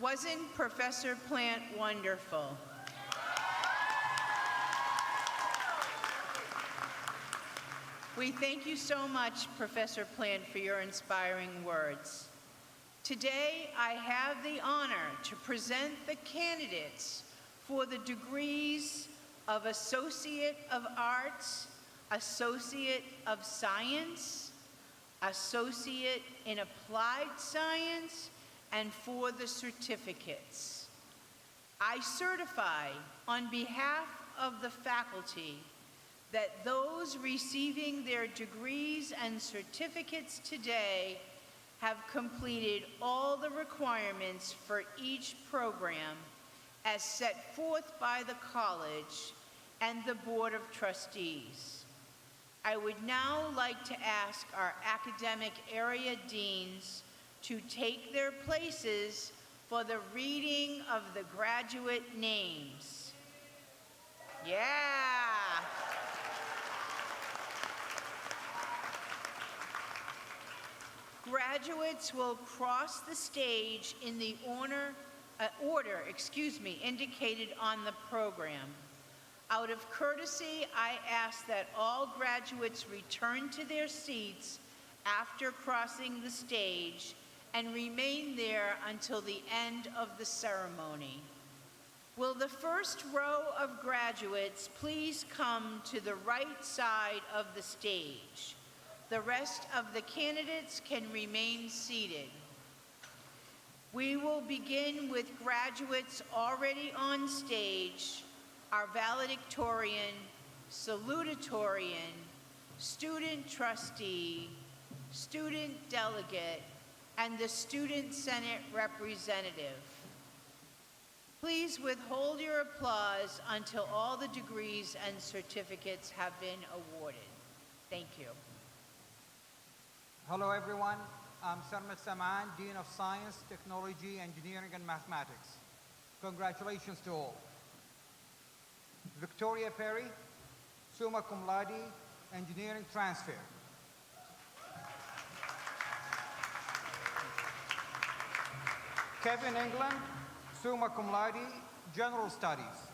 Wasn't Professor Plant wonderful? We thank you so much, Professor Plant, for your inspiring words. Today, I have the honor to present the candidates for the degrees of Associate of Arts, Associate of Science, Associate in Applied Science, and for the certificates. I certify on behalf of the faculty that those receiving their degrees and certificates today have completed all the requirements for each program as set forth by the college and the Board of Trustees. I would now like to ask our academic area deans to take their places for the reading of the graduate names. Yeah! Graduates will cross the stage in the order indicated on the program. Out of courtesy, I ask that all graduates return to their seats after crossing the stage and remain there until the end of the ceremony. Will the first row of graduates please come to the right side of the stage? The rest of the candidates can remain seated. We will begin with graduates already on stage, our valedictorian, salutatorian, student trustee, student delegate, and the Student Senate representative. Please withhold your applause until all the degrees and certificates have been awarded. Thank you. Hello everyone, I'm Sarmat Saman, Dean of Science, Technology, Engineering and Mathematics. Congratulations to all. Victoria Perry, summa cum laude, Engineering Transfer. Kevin England, summa cum laude, General Studies.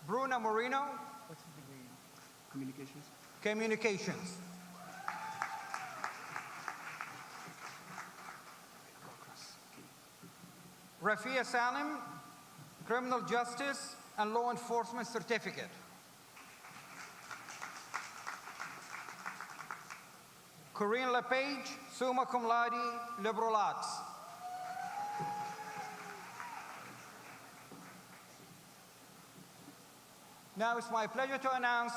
Bruna Moreno. What's his degree? Communications. Communications. Rafia Salim, Criminal Justice and Law Enforcement Certificate. Corinne LePage, summa cum laude, Liberal Arts. Now it's my pleasure to announce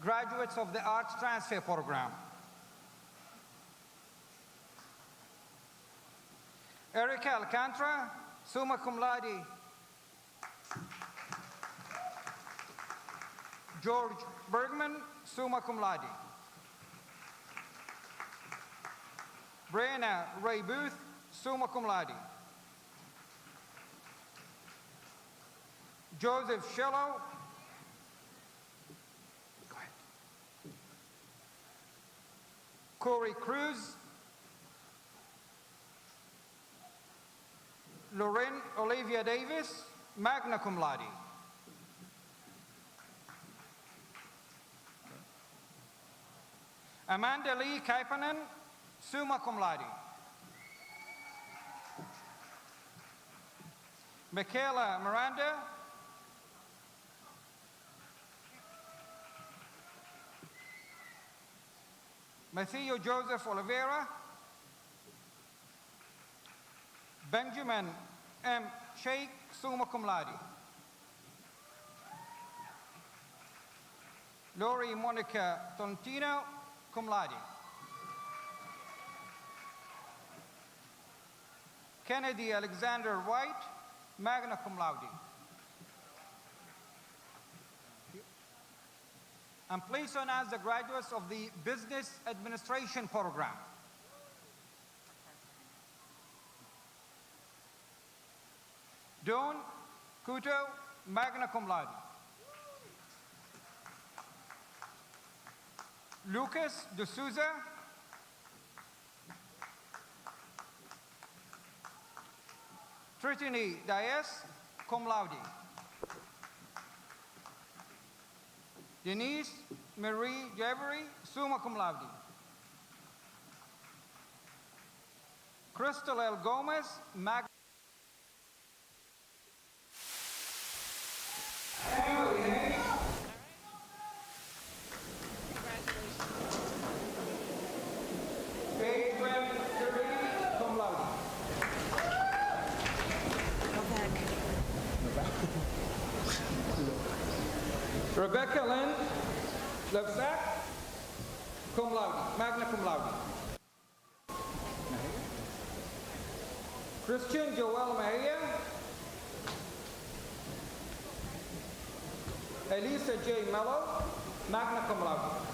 graduates of the Arts Transfer Program. Erica Alcantara, summa cum laude. George Bergman, summa cum laude. Brianna Ray Booth, summa cum laude. Joseph Shello. Corey Cruz, Lorraine Olivia Davis, magna cum laude. Amanda Lee Kaipanen, summa cum laude. Michaela Miranda, Matthew Joseph Oliveira, Benjamin M. Sheikh, summa cum laude. Lori Monica Tolentino, cum laude. Kennedy Alexander White, magna cum laude. I'm pleased to announce the graduates of the Business Administration Program. Dawn Kuto, magna cum laude. Lucas De Souza, Tritini Dias, cum laude. Denise Marie Javery, summa cum laude. Crystal L. Gomez, magna Paige Gwen Kirby, cum laude. Rebecca Lynn Levesque, cum laude, magna cum laude. Christian Joel Mejia, Elisa J. Mello, magna cum laude.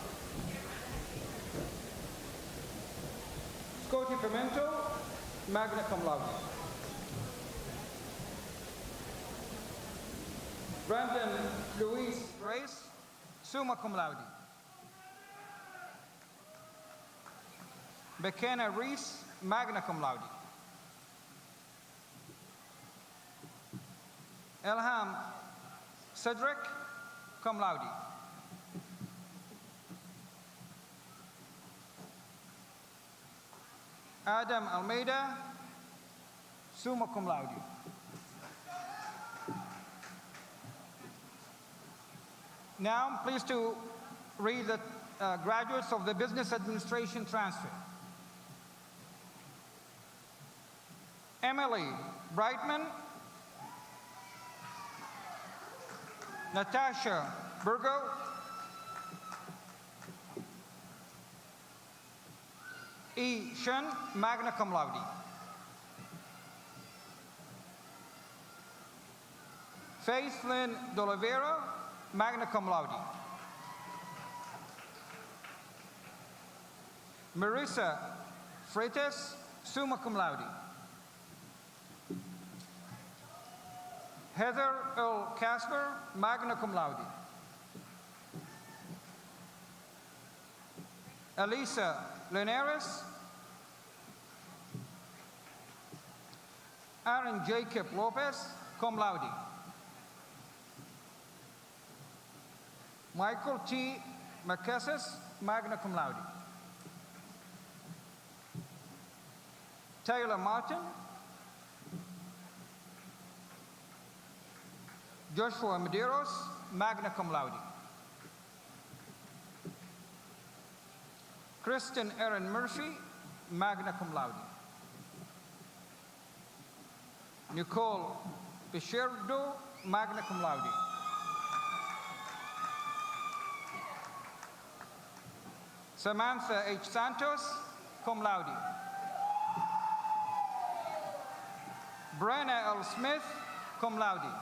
Scotty Pimento, magna cum laude. Brandon Luis Grace, summa cum laude. McKenna Reese, magna cum laude. Elham Cedric, cum laude. Adam Almeida, summa cum laude. Now I'm pleased to read the graduates of the Business Administration transfer. Emily Brightman, Natasha Burgo, E. Shen, magna cum laude. Faith Lynn D'Oliveira, magna cum laude. Marissa Freitas, summa cum laude. Heather L. Casper, magna cum laude. Elisa Linares, Aaron Jacob Lopez, cum laude. Michael T. McKessis, magna cum laude. Taylor Martin, Joshua Medeiros, magna cum laude. Kristen Erin Murphy, magna cum laude. Nicole Pichirdo, magna cum laude. Samantha H. Santos, cum laude. Brenna L. Smith, cum laude.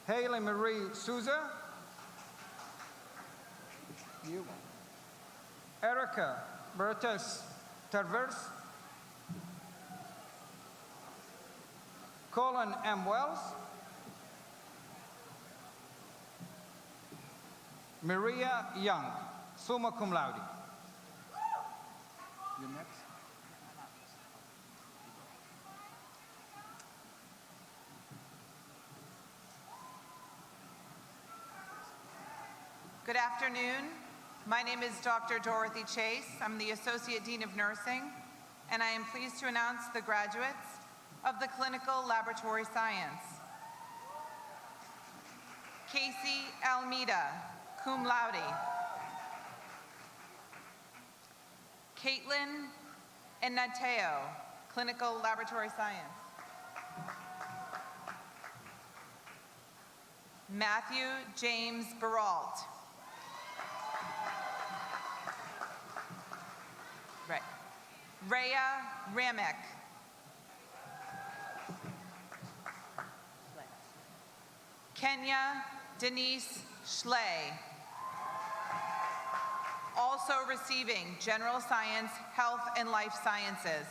Haley Marie Souza. You. Erica Bertes Tervers. Colin M. Wells. Maria Young, summa cum laude. You next. Good afternoon. My name is Dr. Dorothy Chase. I'm the Associate Dean of Nursing, and I am pleased to announce the graduates of the Clinical Laboratory Science. Casey Almeida, cum laude. Caitlin Enateo, Clinical Laboratory Science. Matthew James Baralt. Right. Rhea Ramick. Kenya Denise Schley. Also receiving General Science, Health and Life Sciences.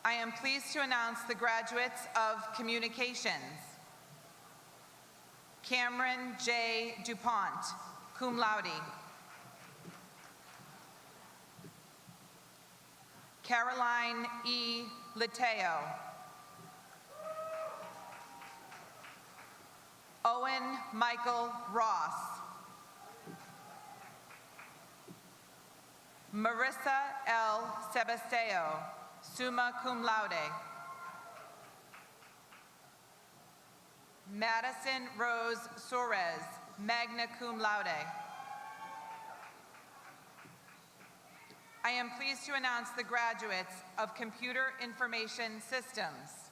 I am pleased to announce the graduates of Communications. Cameron J. DuPont, cum laude. Caroline E. Liteo. Owen Michael Ross. Marissa L. Sebasteo, summa cum laude. Madison Rose Suarez, magna cum laude. I am pleased to announce the graduates of Computer Information Systems.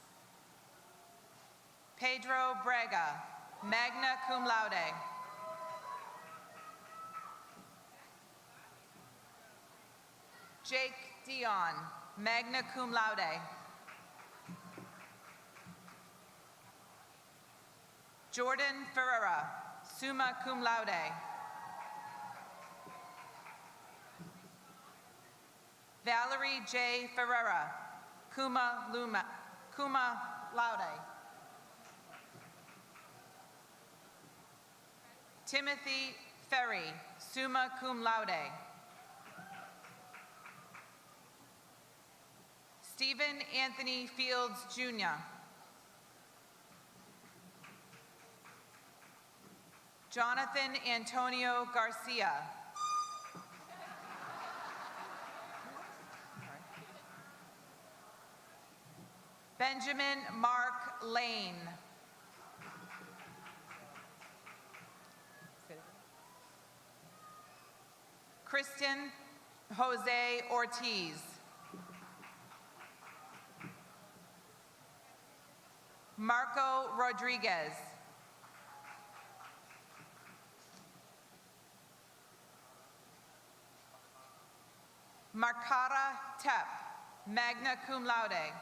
Pedro Braga, magna cum laude. Jake Dion, magna cum laude. Jordan Ferreira, summa cum laude. Valerie J. Ferreira, cum laude. Timothy Ferry, summa cum laude. Stephen Anthony Fields, Jr. Jonathan Antonio Garcia. Benjamin Mark Lane. Kristen Jose Ortiz. Marco Rodriguez. Markara Tep, magna cum laude.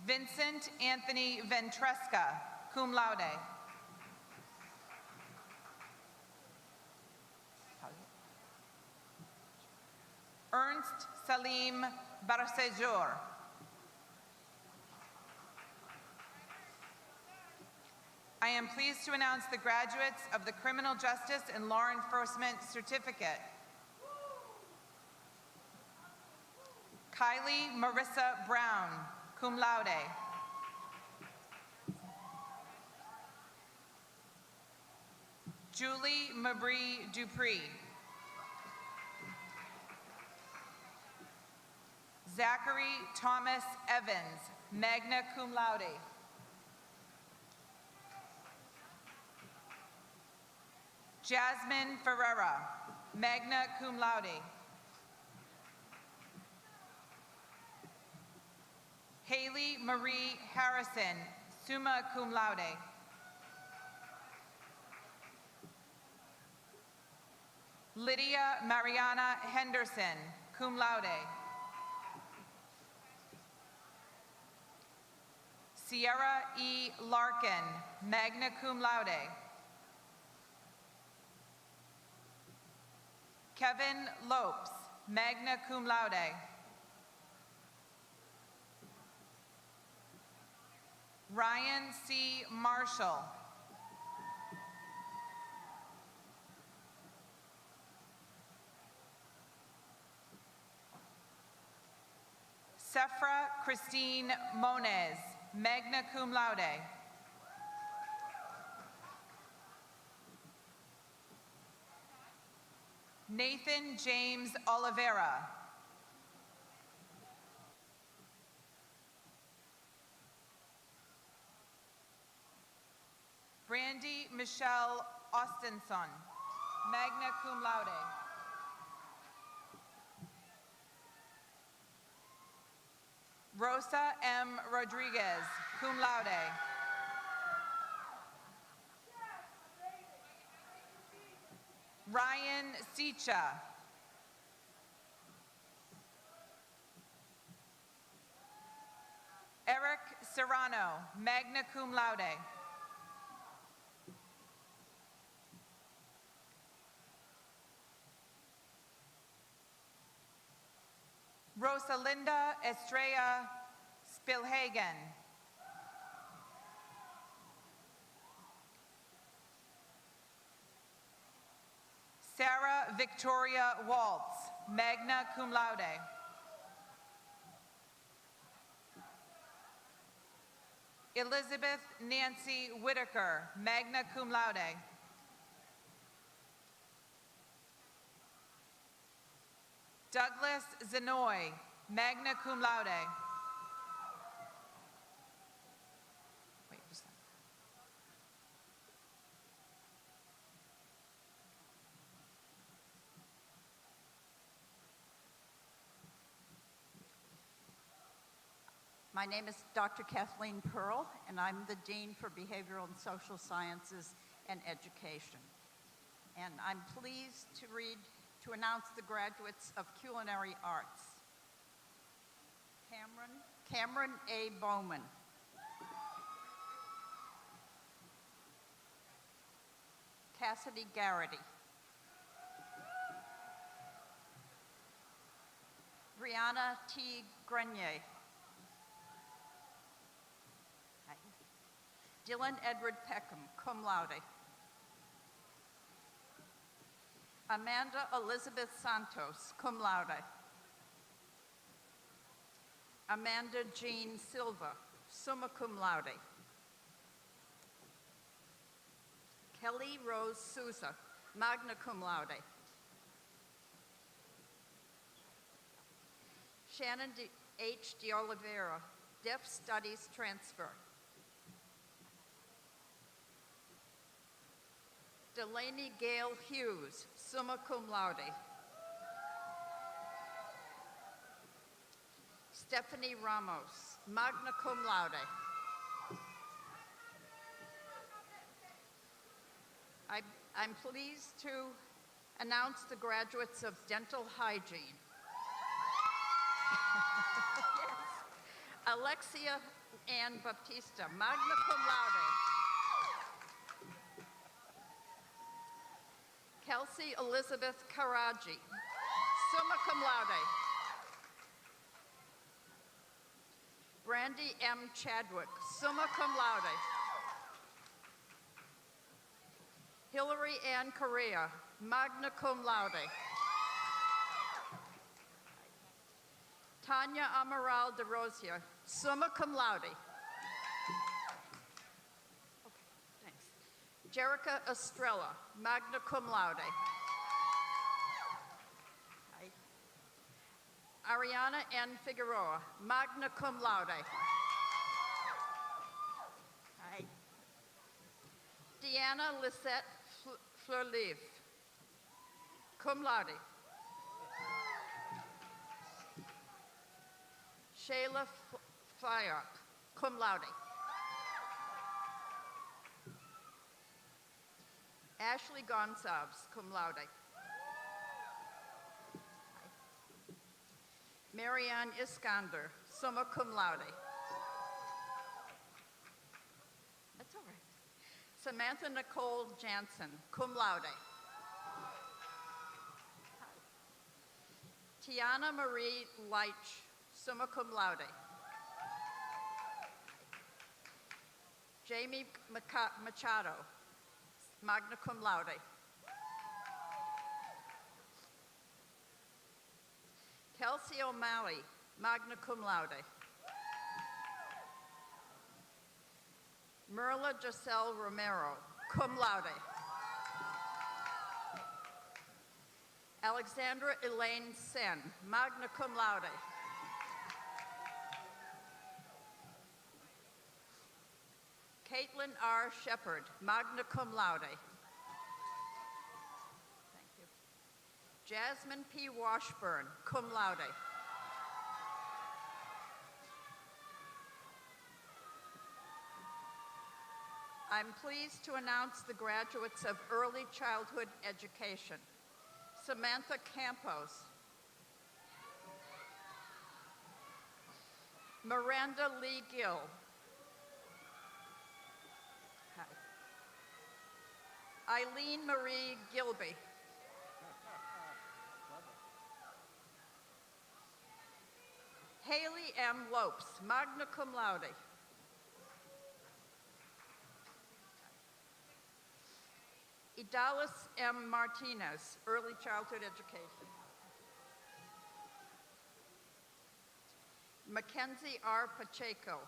Vincent Anthony Ventresca, cum laude. Ernst Salim Barsejour. I am pleased to announce the graduates of the Criminal Justice and Law Enforcement Certificate. Kylie Marissa Brown, cum laude. Julie Mabrie Dupree. Zachary Thomas Evans, magna cum laude. Jasmine Ferreira, magna cum laude. Haley Marie Harrison, summa cum laude. Lydia Mariana Henderson, cum laude. Sierra E. Larkin, magna cum laude. Kevin Lopes, magna cum laude. Ryan C. Marshall. Sephra Christine Moniz, magna cum laude. Nathan James Oliveira. Brandy Michelle Austinson, magna cum laude. Rosa M. Rodriguez, cum laude. Ryan Sicha. Eric Serrano, magna cum laude. Rosalinda Estrella Spilhagen. Sarah Victoria Waltz, magna cum laude. Elizabeth Nancy Whitaker, magna cum laude. Douglas Zenoy, magna cum laude. Wait, just a second. My name is Dr. Kathleen Pearl, and I'm the Dean for Behavioral and Social Sciences and Education. And I'm pleased to announce the graduates of Culinary Arts. Cameron A. Bowman. Cassidy Garrity. Brianna T. Grenier. Dylan Edward Peckham, cum laude. Amanda Elizabeth Santos, cum laude. Amanda Jean Silva, summa cum laude. Kelly Rose Souza, magna cum laude. Shannon H. De Oliveira, Deaf Studies Transfer. Delaney Gale Hughes, summa cum laude. Stephanie Ramos, magna cum laude. I'm pleased to announce the graduates of dental hygiene. Yes. Alexia Ann Baptista, magna cum laude. Kelsey Elizabeth Karaji, summa cum laude. Brandy M. Chadwick, summa cum laude. Hillary Ann Correa, magna cum laude. Tanya Amaral de Rosia, summa cum laude. Jerica Estrella, magna cum laude. Ariana N. Figueroa, magna cum laude. Deanna Lisette Fleurlive, cum laude. Shayla Flyarp, cum laude. Ashley Gonsalves, cum laude. Marianne Iskander, summa cum laude. That's all right. Samantha Nicole Jansen, cum laude. Tiana Marie Leitch, summa cum laude. Jamie Machado, magna cum laude. Kelsey O'Malley, magna cum laude. Merla Giselle Romero, cum laude. Alexandra Elaine Sen, magna cum laude. Caitlin R. Shepard, magna cum laude. Thank you. Jasmine P. Washburn, cum laude. I'm pleased to announce the graduates of Early Childhood Education. Samantha Campos. Miranda Lee Gill. Eileen Marie Gilby. Haley M. Lopes, magna cum laude. Idalis M. Martinez, Early Childhood Education. Mackenzie R. Pacheco,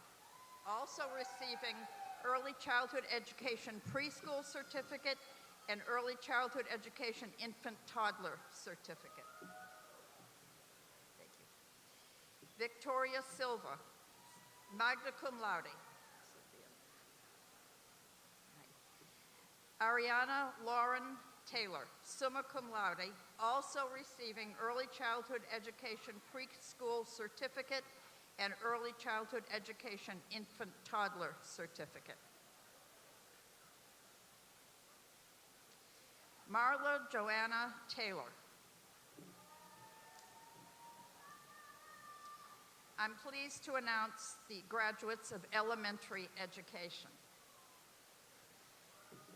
Also receiving Early Childhood Education Preschool Certificate and Early Childhood Education Infant Toddler Certificate. Thank you. Victoria Silva, magna cum laude. Ariana Lauren Taylor, summa cum laude, also receiving Early Childhood Education Preschool Certificate and Early Childhood Education Infant Toddler Certificate. Marla Joanna Taylor. I'm pleased to announce the graduates of elementary education.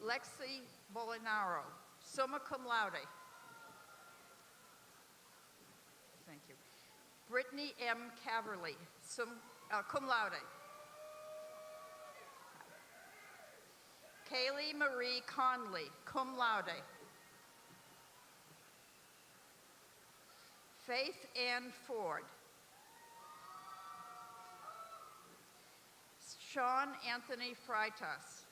Lexi Bolinaro, summa cum laude. Thank you. Brittany M. Caverly, cum laude. Kaylee Marie Conley, cum laude. Faith Ann Ford. Sean Anthony Freitas.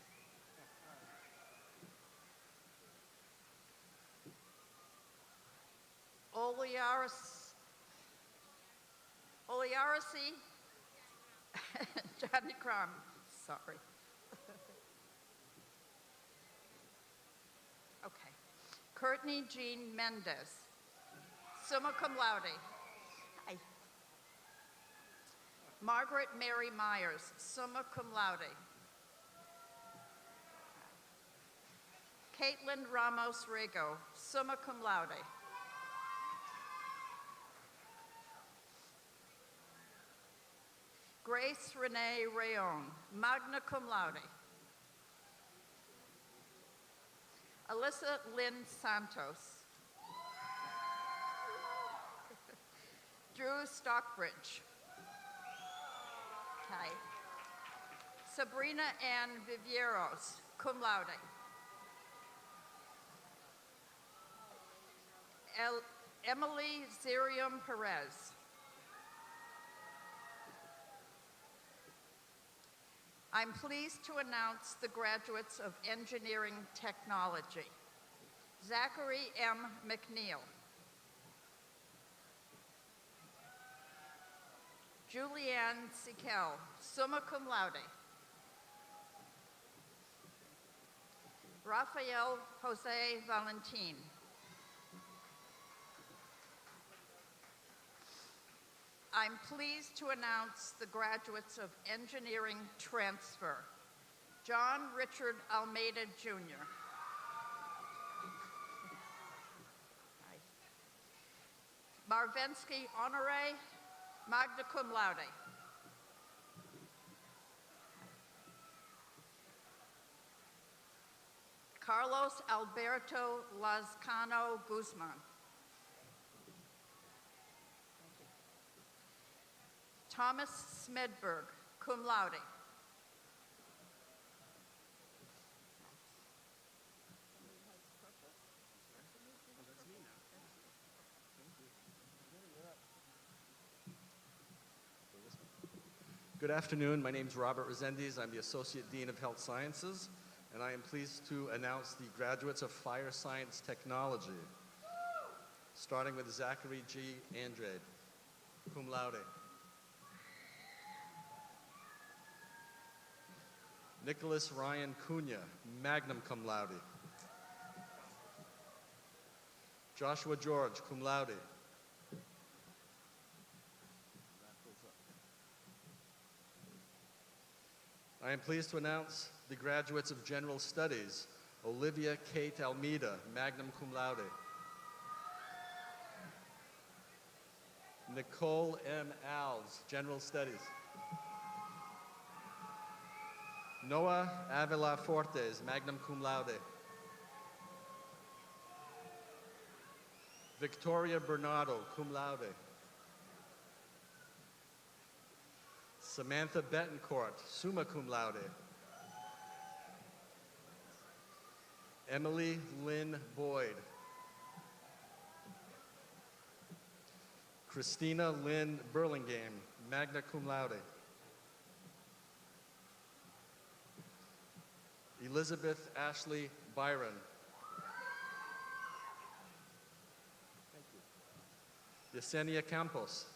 Oliarisi Johnny Crum, sorry. Okay. Courtney Jean Mendez, summa cum laude. Hi. Margaret Mary Myers, summa cum laude. Caitlin Ramos Rego, summa cum laude. Grace Renee Rayon, magna cum laude. Alyssa Lynn Santos. Drew Stockbridge. Hi. Sabrina Ann Vivieros, cum laude. Emily Zirium Perez. I'm pleased to announce the graduates of Engineering Technology. Zachary M. McNeil. Julianne Sikel, summa cum laude. Rafael Jose Valentin. I'm pleased to announce the graduates of Engineering Transfer. John Richard Almeida, Jr. Hi. Marvensky Honore, magna cum laude. Carlos Alberto Lazcano Guzman. Thomas Smedberg, cum laude. Good afternoon. My name is Robert Resendiz. I'm the Associate Dean of Health Sciences, and I am pleased to announce the graduates of Fire Science Technology, starting with Zachary G. Andrade, cum laude. Nicholas Ryan Cunha, magna cum laude. Joshua George, cum laude. I am pleased to announce the graduates of General Studies, Olivia Kate Almeida, magna cum laude. Nicole M. Alves, General Studies. Noah Avila Fortes, magna cum laude. Victoria Bernardo, cum laude. Samantha Betancourt, summa cum laude. Emily Lynn Boyd. Christina Lynn Burlingame, magna cum laude. Elizabeth Ashley Byron. Yesenia Campos.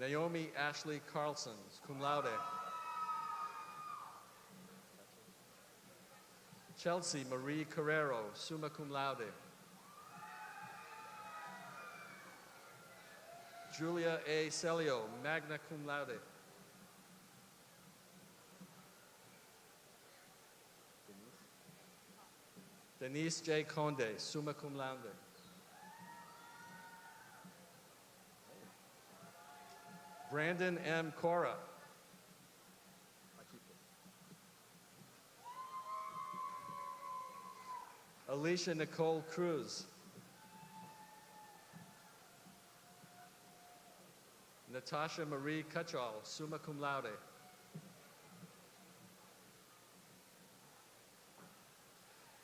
Naomi Ashley Carlson, cum laude. Chelsea Marie Carrero, summa cum laude. Julia A. Celio, magna cum laude. Denise J. Conde, summa cum laude. Brandon M. Cora. Alicia Nicole Cruz. Natasha Marie Cutchall, summa cum laude.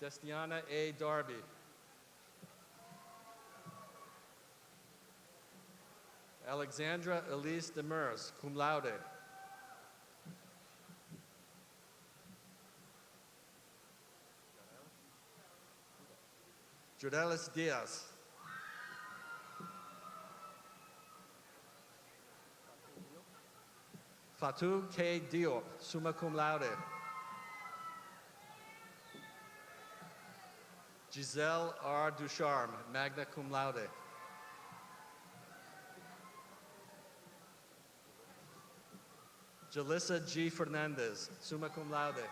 Destiana A. Darby. Alexandra Elise Demers, cum laude. Judelis Diaz. Fatou K. Diop, summa cum laude. Giselle R. Ducharme, magna cum laude. Jalissa G. Fernandez, summa cum laude.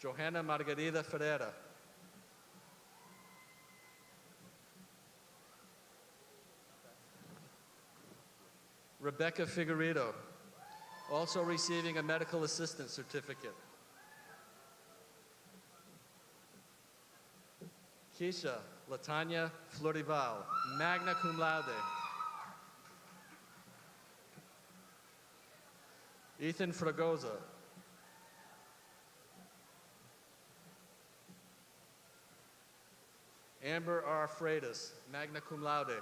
Johanna Margarida Ferreira. Rebecca Figueredo, also receiving a medical assistant certificate. Keisha Latanya Florival, magna cum laude. Ethan Fragoza. Amber R. Freitas, magna cum laude.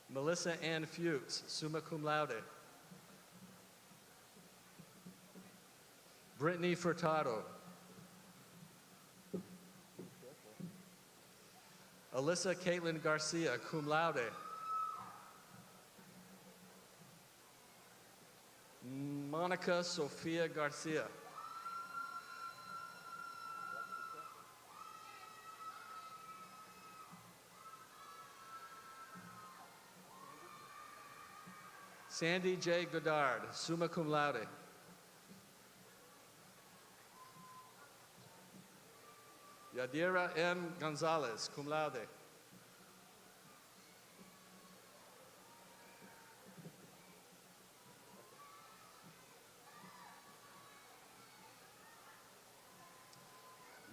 Melissa Ann Fuchs, summa cum laude. Brittany Furtado. Alyssa Caitlin Garcia, cum laude. Monica Sofia Garcia. Sandy J. Goddard, summa cum laude. Yadira M. Gonzalez, cum laude.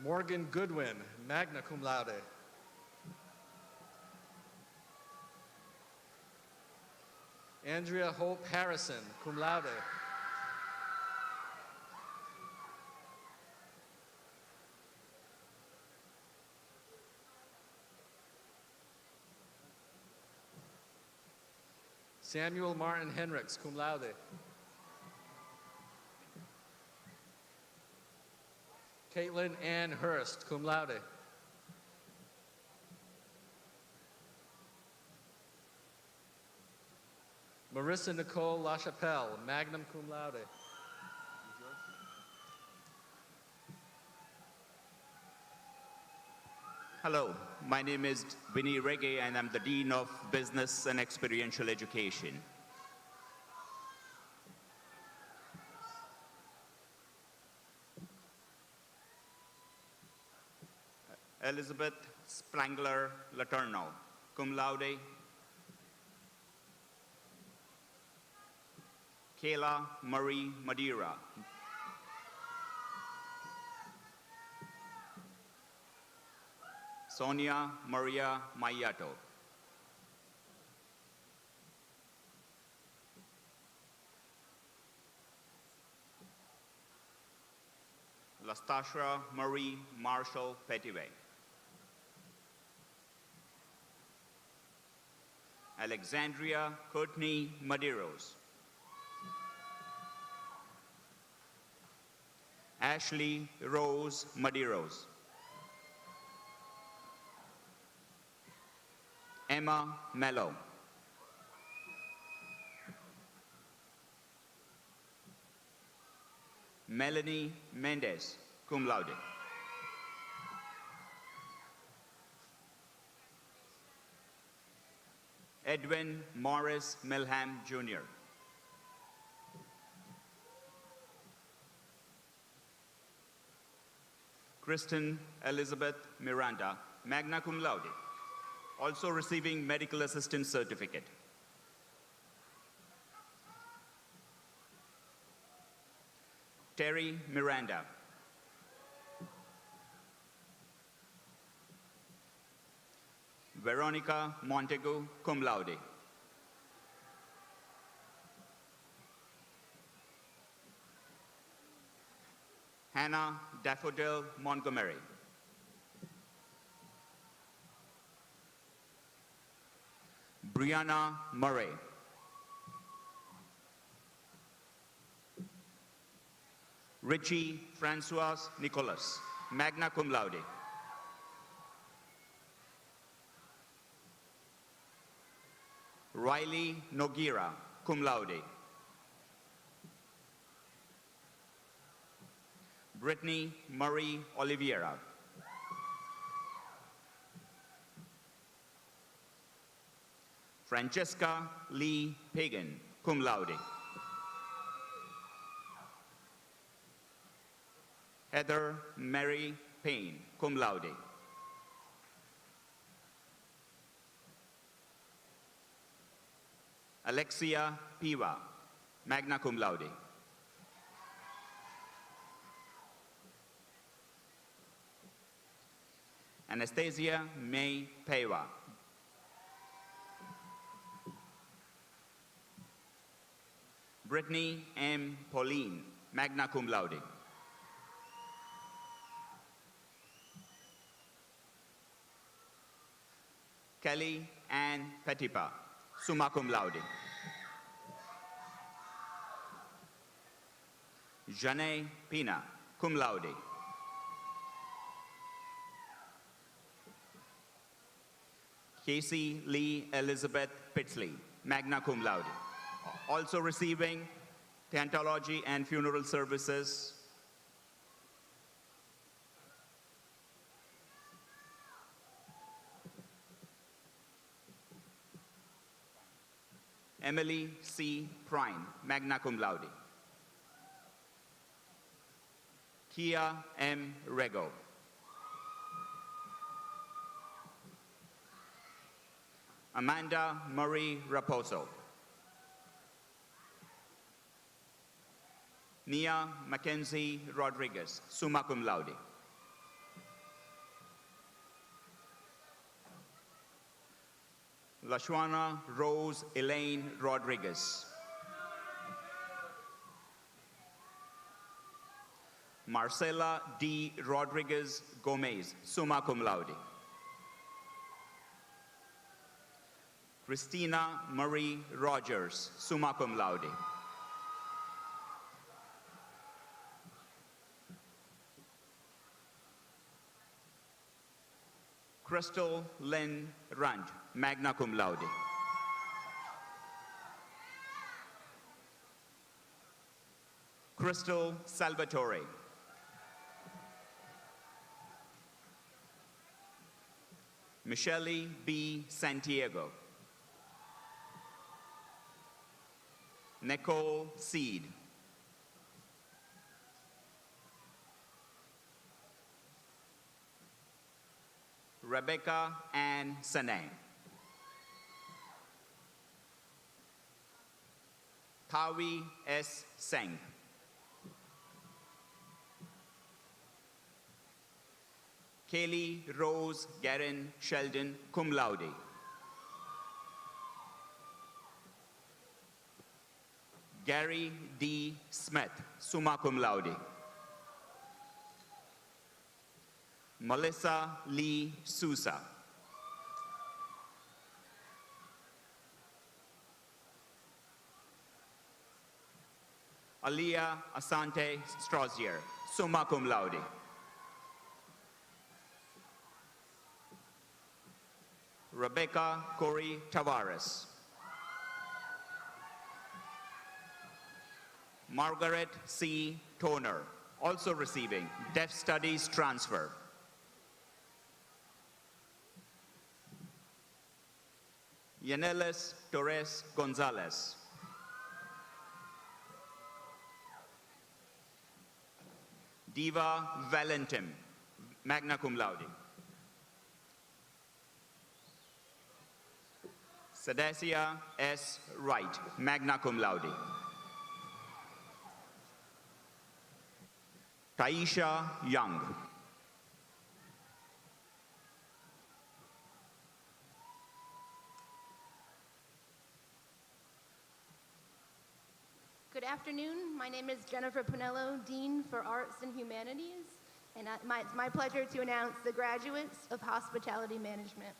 Morgan Goodwin, magna cum laude. Andrea Hope Harrison, cum laude. Samuel Martin Henricks, cum laude. Caitlin Ann Hurst, cum laude. Marissa Nicole LaChapelle, magna cum laude. Hello, my name is Vinny Reggae and I'm the Dean of Business and Experiential Education. Elizabeth Sprangler Laterno, cum laude. Kayla Marie Madeira. Sonia Maria Mayato. Lastasha Marie Marshall Pettiway. Alexandria Courtney Madeiros. Ashley Rose Madeiros. Emma Mello. Melanie Mendez, cum laude. Edwin Morris Milham, Jr. Kristen Elizabeth Miranda, magna cum laude, also receiving medical assistant certificate. Terry Miranda. Veronica Montego, cum laude. Hannah Daffodil Montgomery. Brianna Murray. Richie Francois Nicholas, magna cum laude. Riley Noguera, cum laude. Brittany Murray Oliveira. Francesca Lee Pagan, cum laude. Heather Mary Payne, cum laude. Alexia Piva, magna cum laude. Anastasia May Peva. Brittany M. Pauline, magna cum laude. Kelly Ann Petipa, summa cum laude. Janae Pina, cum laude. Casey Lee Elizabeth Pitsley, magna cum laude. Also receiving Theantology and Funeral Services. Emily C. Prime, magna cum laude. Kia M. Rego. Amanda Marie Raposo. Nia Mackenzie Rodriguez, summa cum laude. Lashwana Rose Elaine Rodriguez. Marcela D. Rodriguez Gomez, summa cum laude. Christina Marie Rogers, summa cum laude. Crystal Lynn Rand, magna cum laude. Crystal Salvatore. Michelle B. Santiago. Nicole Seed. Rebecca Ann Sane. Tawi S. Singh. Kaylee Rose Garin Sheldon, cum laude. Gary D. Smith, summa cum laude. Melissa Lee Sousa. Aliyah Asante Straussier, summa cum laude. Rebecca Corey Tavares. Margaret C. Toner, also receiving Deaf Studies Transfer. Yanelis Torres Gonzalez. Diva Valentim, magna cum laude. Sadasia S. Wright, magna cum laude. Taisha Young. Good afternoon. My name is Jennifer Pinello, Dean for Arts and Humanities, and it's my pleasure to announce the graduates of Hospitality Management.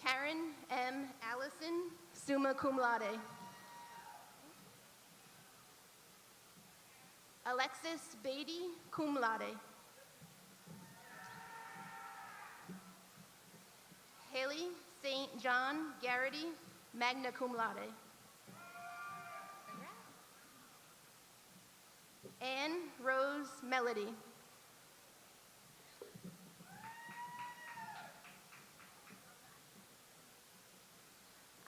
Karen M. Allison, summa cum laude. Alexis Beatty, cum laude. Haley St. John Garrity, magna cum laude. Anne Rose Melody.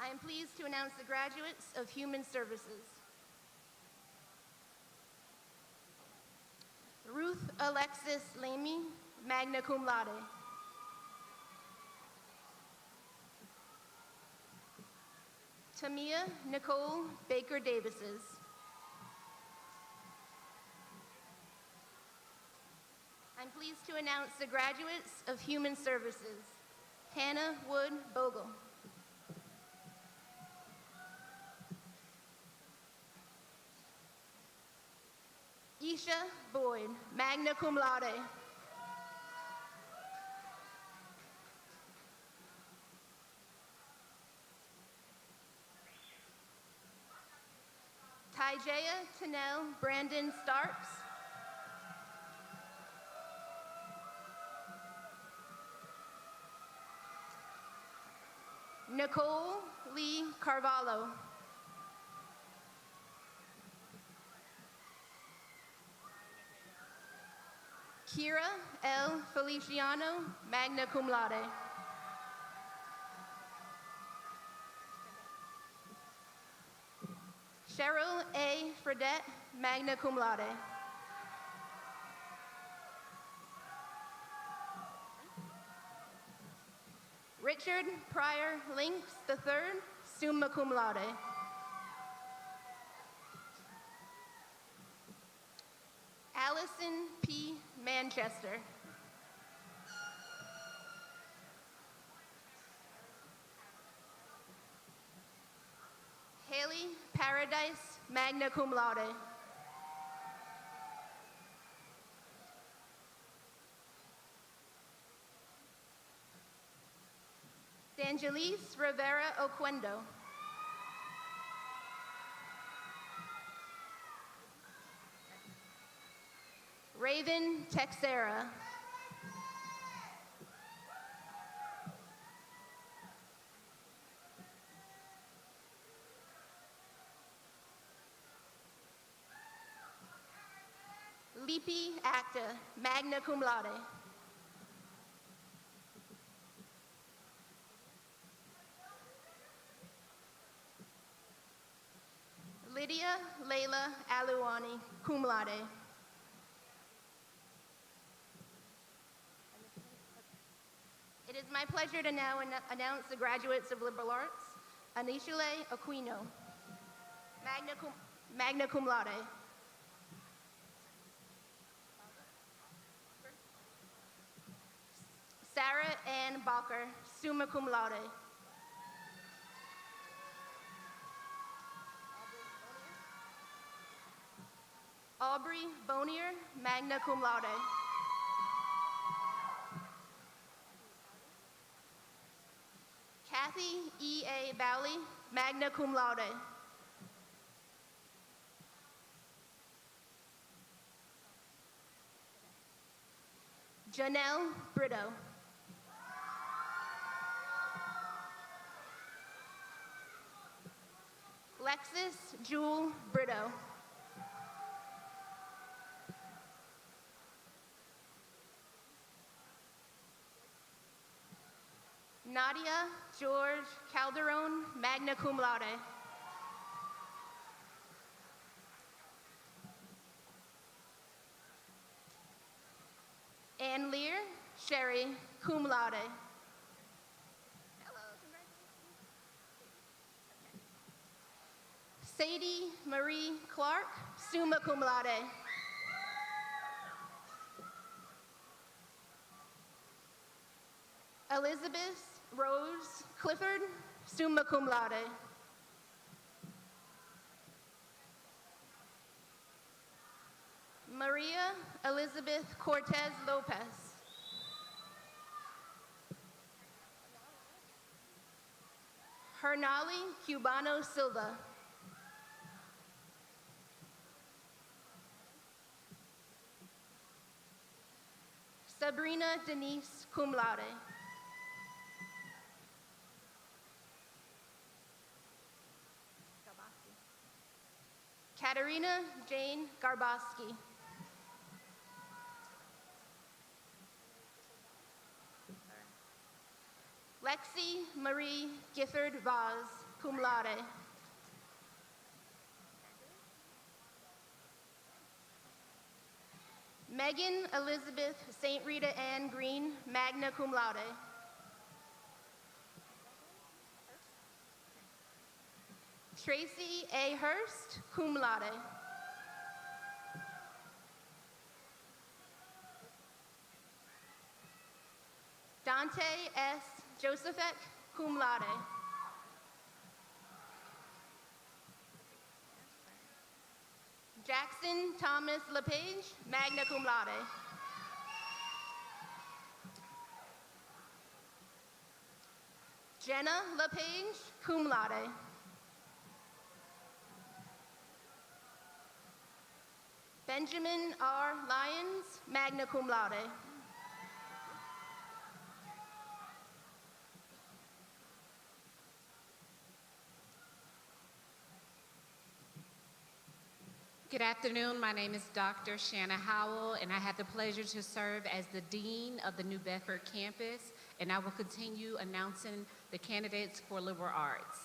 I am pleased to announce the graduates of Human Services. Ruth Alexis Lamy, magna cum laude. Tamia Nicole Baker Davises. I'm pleased to announce the graduates of Human Services. Hannah Wood Bogle. Isha Boyd, magna cum laude. Tyjaya Tanel Brandon Starks. Nicole Lee Carvalho. Kira L. Feliciano, magna cum laude. Cheryl A. Fredette, magna cum laude. Richard Pryor Links III, summa cum laude. Allison P. Manchester. Haley Paradise, magna cum laude. D'Angelis Rivera Oquendo. Raven Texera. Lipi Acta, magna cum laude. Lydia Layla Aluani, cum laude. It is my pleasure to now announce the graduates of liberal arts. Anishule Aquino, magna cum laude. Sarah Ann Balker, summa cum laude. Aubrey Bonier, magna cum laude. Kathy E.A. Bowley, magna cum laude. Janelle Brito. Lexis Jewel Brito. Nadia George Calderon, magna cum laude. Ann Lear Sherry, cum laude. Sadie Marie Clark, summa cum laude. Elizabeth Rose Clifford, summa cum laude. Maria Elizabeth Cortez Lopez. Hernali Cubano Silva. Sabrina Denise cum laude. Katerina Jane Garboski. Lexi Marie Gifford Vaz, cum laude. Megan Elizabeth St. Rita Ann Green, magna cum laude. Tracy A. Hurst, cum laude. Dante S. Josephet, cum laude. Jackson Thomas LePage, magna cum laude. Jenna LePage, cum laude. Benjamin R. Lyons, magna cum laude. Good afternoon. My name is Dr. Shanna Howell, and I have the pleasure to serve as the Dean of the New Bedford campus, and I will continue announcing the candidates for liberal arts.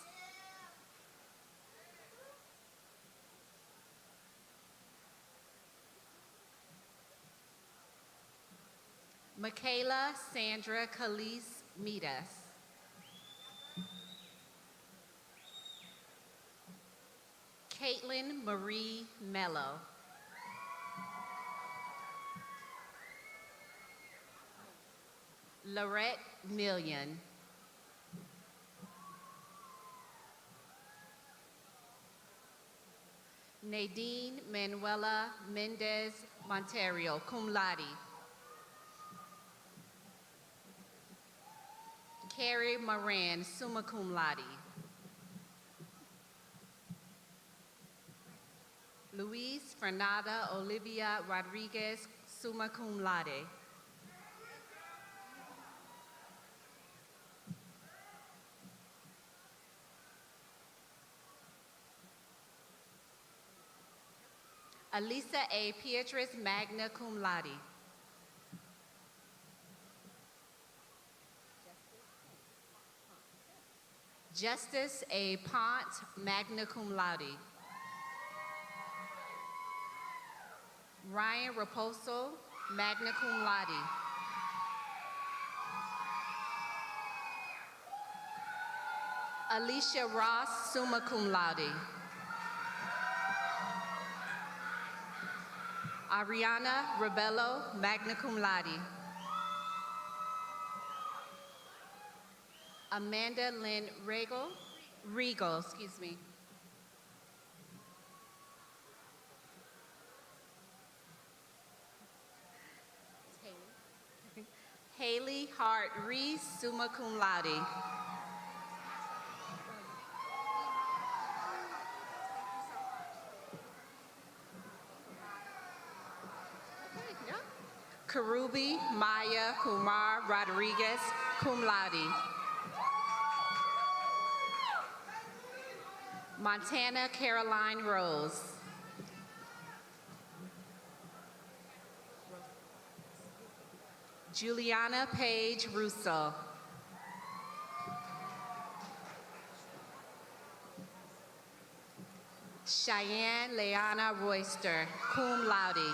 Michaela Sandra Calise Midas. Caitlin Marie Mello. Lorette Million. Nadine Manuela Mendez Monterio, cum laude. Carrie Moran, summa cum laude. Luis Fernanda Olivia Rodriguez, summa cum laude. Alisa A. Pietrus, magna cum laude. Justice A. Pont, magna cum laude. Ryan Raposo, magna cum laude. Alicia Ross, summa cum laude. Ariana Rebello, magna cum laude. Amanda Lynn Regal, excuse me. Haley Hart Reese, summa cum laude. Karubi Maya Kumar Rodriguez, cum laude. Montana Caroline Rose. Juliana Page Russo. Cheyenne Leana Royster, cum laude.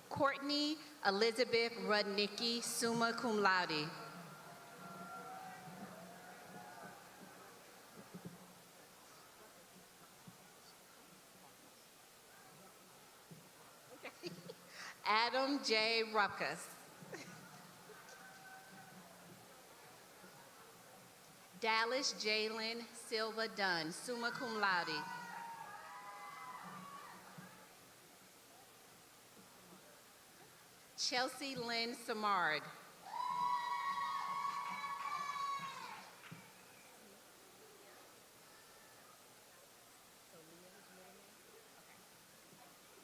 Courtney Elizabeth Rudnicki, summa cum laude. Adam J. Ruckus. Dallas Jalen Silva Dunn, summa cum laude. Chelsea Lynn Samard.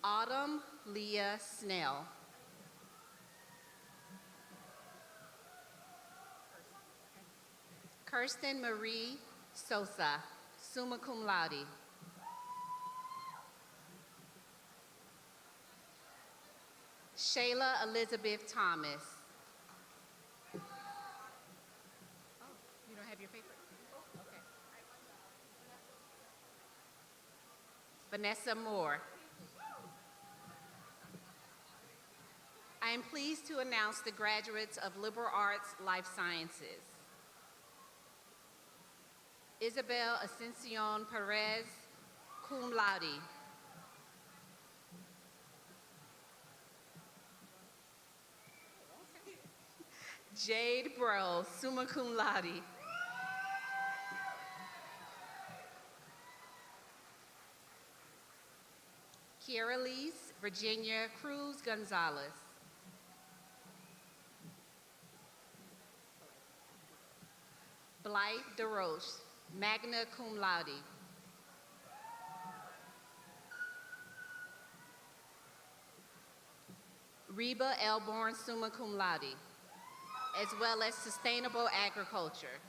Autumn Leah Snell. Kirsten Marie Sosa, summa cum laude. Shayla Elizabeth Thomas. Oh, you don't have your paper? Okay. Vanessa Moore. I am pleased to announce the graduates of Liberal Arts Life Sciences. Isabel Ascension Perez, cum laude. Jade Bro, summa cum laude. Kieralise Virginia Cruz Gonzalez. Blythe DeRoche, magna cum laude. Reba Elborn, summa cum laude, as well as sustainable agriculture.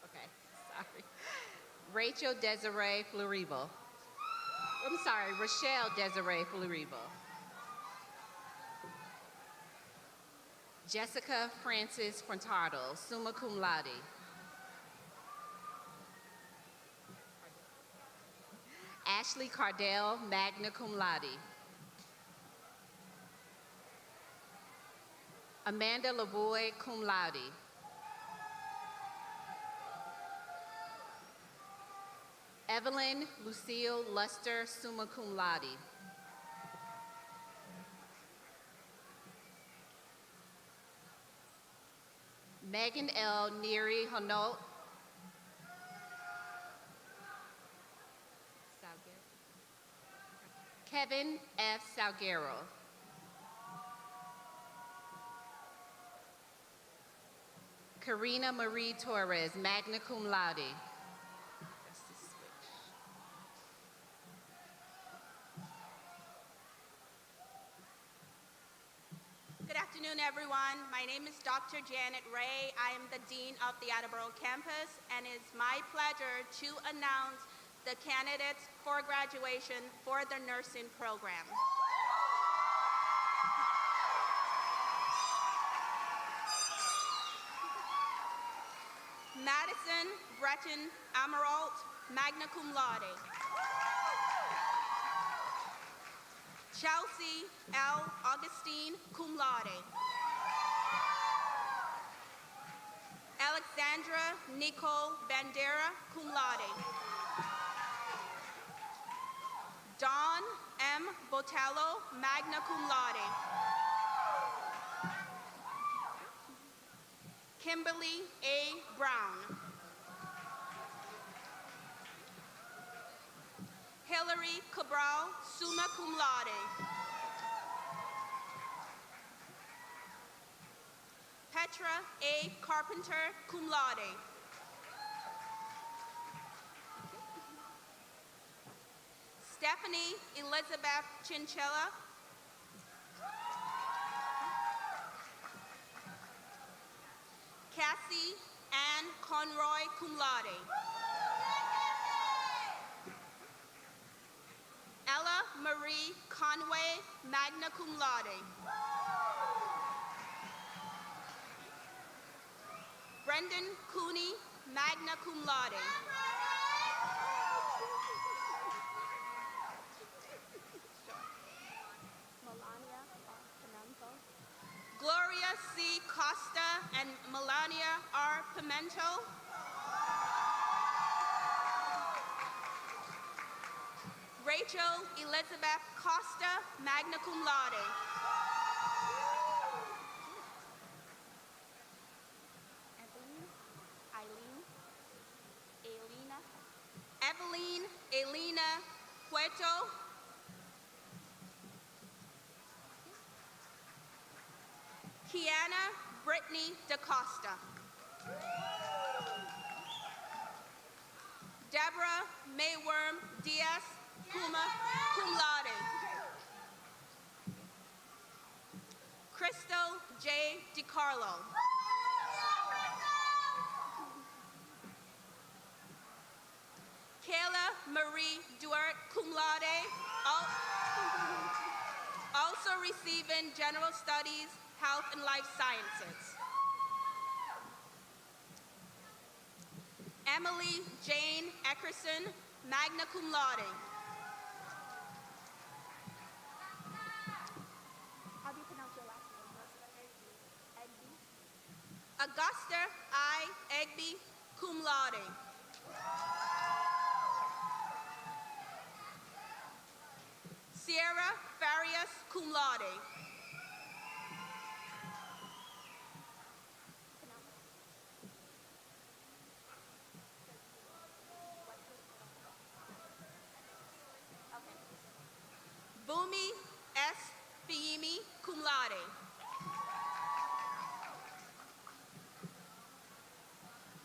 Okay, sorry. Rachel Desiree Floribo. I'm sorry, Rochelle Desiree Floribo. Jessica Francis Quintardo, summa cum laude. Ashley Cardell, magna cum laude. Amanda Lavoie, cum laude. Evelyn Lucille Luster, summa cum laude. Megan L. Neary Honot. Kevin F. Salguero. Karina Marie Torres, magna cum laude. Good afternoon, everyone. My name is Dr. Janet Ray. I am the Dean of the Attleboro campus, and it's my pleasure to announce the candidates for graduation for the nursing program. Madison Breton Amaralt, magna cum laude. Chelsea L. Augustine, cum laude. Alexandra Nicole Bandera, cum laude. Dawn M. Botello, magna cum laude. Kimberly A. Brown. Hillary Cabral, summa cum laude. Petra A. Carpenter, cum laude. Stephanie Elizabeth Chinchilla. Cassie Ann Conroy, cum laude. Ella Marie Conway, magna cum laude. Brendan Cooney, magna cum laude. Gloria C. Costa and Melania R. Pimento. Rachel Elizabeth Costa, magna cum laude. Eveline Elena Cueto. Kiana Brittany DaCosta. Deborah Mayworm Diaz, cum laude. Crystal J. DiCarlo. Kayla Marie Duarte, cum laude. Also receiving General Studies, Health and Life Sciences. Emily Jane Eckerson, magna cum laude. How do you pronounce your last name? Egby. Augusta I. Egby, cum laude. Sierra Farias, cum laude. Bumi S. Fiimi, cum laude.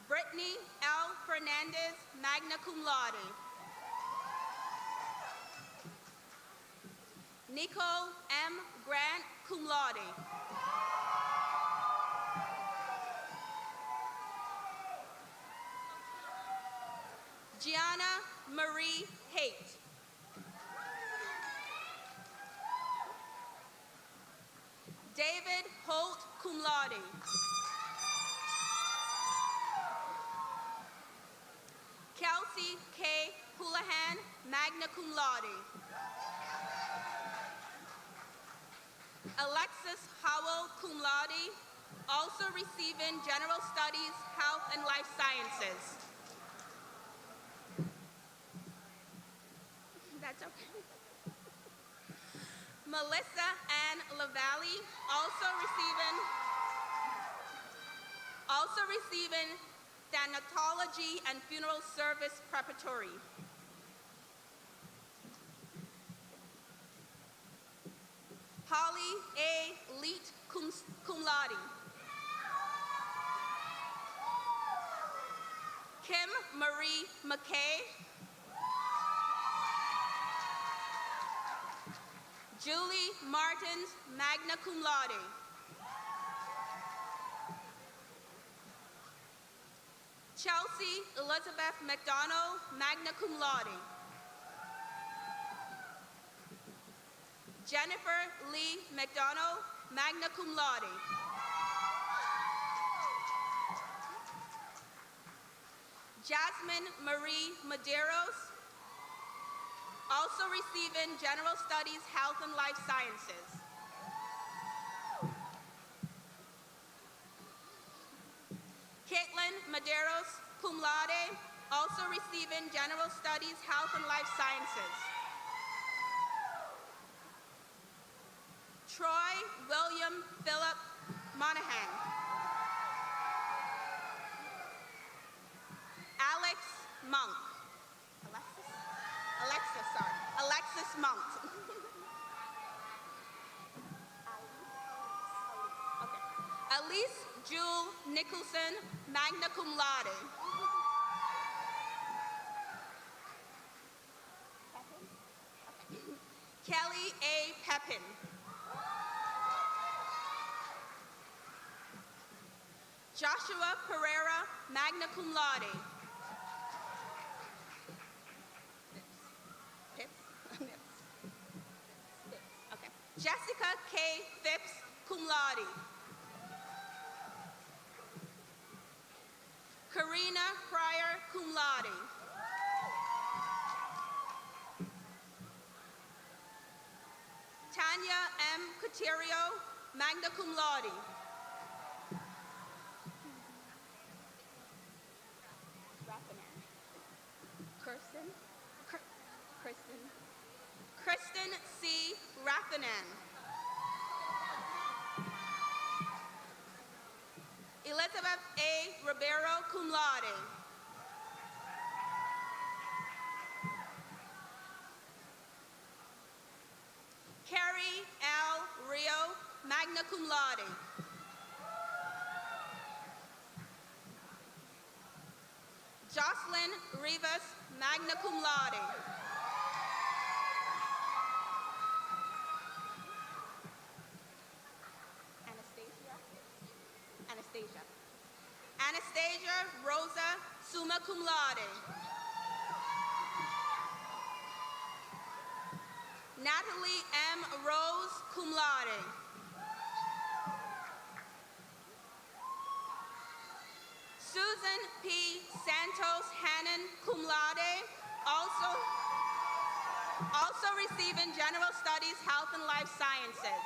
Brittany L. Fernandez, magna cum laude. Nicole M. Grant, cum laude. Gianna Marie Haight. David Holt, cum laude. Kelsey K. Houlihan, magna cum laude. Alexis Howell, cum laude, also receiving General Studies, Health and Life Sciences. That's okay. Melissa Ann LaValle, also receiving Thanatology and Funeral Service Preparatory. Holly A. Leet, cum laude. Kim Marie McKay. Julie Martins, magna cum laude. Chelsea Elizabeth McDonald, magna cum laude. Jennifer Lee McDonald, magna cum laude. Jasmine Marie Medeiros, also receiving General Studies, Health and Life Sciences. Caitlin Medeiros, cum laude, also receiving General Studies, Health and Life Sciences. Troy William Philip Monahan. Alex Monk. Alexis Monk. Okay. Elise Jewel Nicholson, magna cum laude. Kelly A. Pepin. Joshua Pereira, magna cum laude. Okay. Jessica K. Phipps, cum laude. Karina Pryor, cum laude. Tanya M. Coterio, magna cum laude. Kristen C. Raffanen. Elizabeth A. Ribeiro, cum laude. Carrie L. Rio, magna cum laude. Jocelyn Rivas, magna cum laude. Anastasia Rosa, summa cum laude. Natalie M. Rose, cum laude. Susan P. Santos Hannon, cum laude, also receiving General Studies, Health and Life Sciences.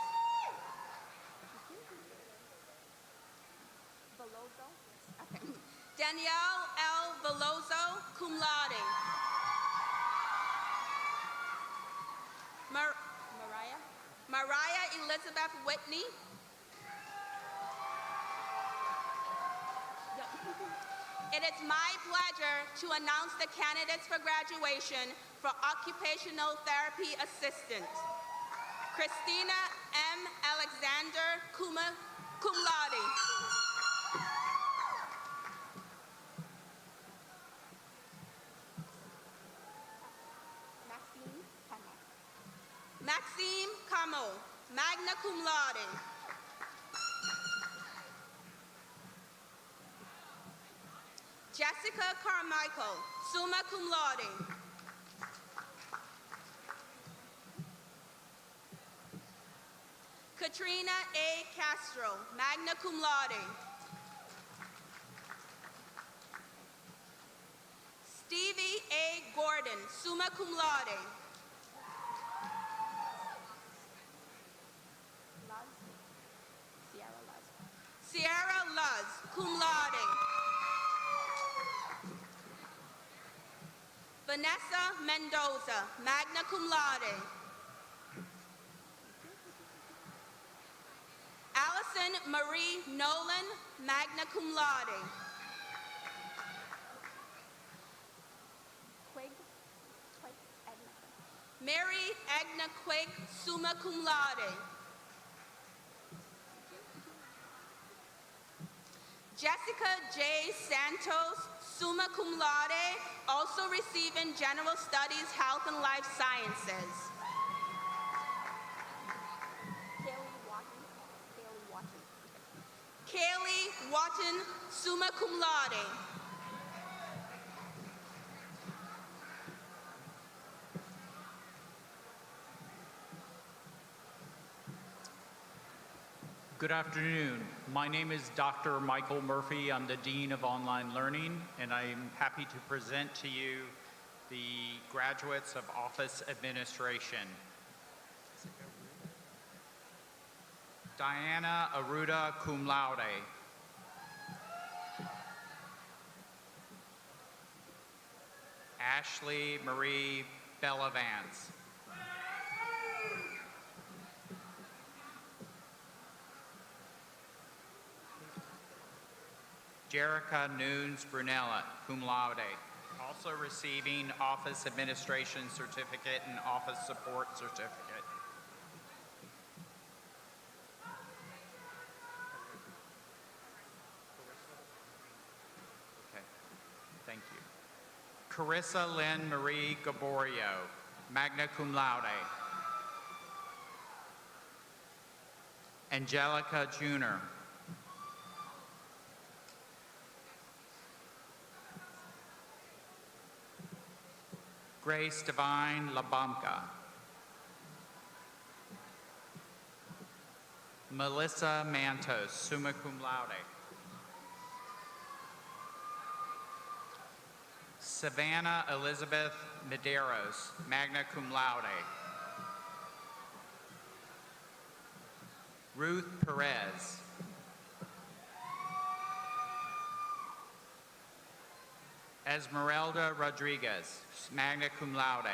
Danielle L. Veloso, cum laude. Mariah Elizabeth Whitney. It is my pleasure to announce the candidates for graduation for Occupational Therapy Assistant. Christina M. Alexander, cum laude. Maxime Camo, magna cum laude. Jessica Carmichael, summa cum laude. Katrina A. Castro, magna cum laude. Stevie A. Gordon, summa cum laude. Sierra Luz, cum laude. Vanessa Mendoza, magna cum laude. Allison Marie Nolan, magna cum laude. Mary Agna Quigg, summa cum laude. Jessica J. Santos, summa cum laude, also receiving General Studies, Health and Life Sciences. Kaylee Watton, summa cum laude. Good afternoon. My name is Dr. Michael Murphy. I'm the Dean of Online Learning, and I'm happy to present to you the graduates of Office Administration. Diana Aruda, cum laude. Ashley Marie Bellavance. Jerica Nunes Brunella, cum laude, also receiving Office Administration Certificate and Office Support Certificate. Carissa Lynn Marie Gaborio, magna cum laude. Angelica Juner. Grace Divine Labamka. Melissa Mantos, summa cum laude. Savannah Elizabeth Medeiros, magna cum laude. Ruth Perez. Esmeralda Rodriguez, magna cum laude.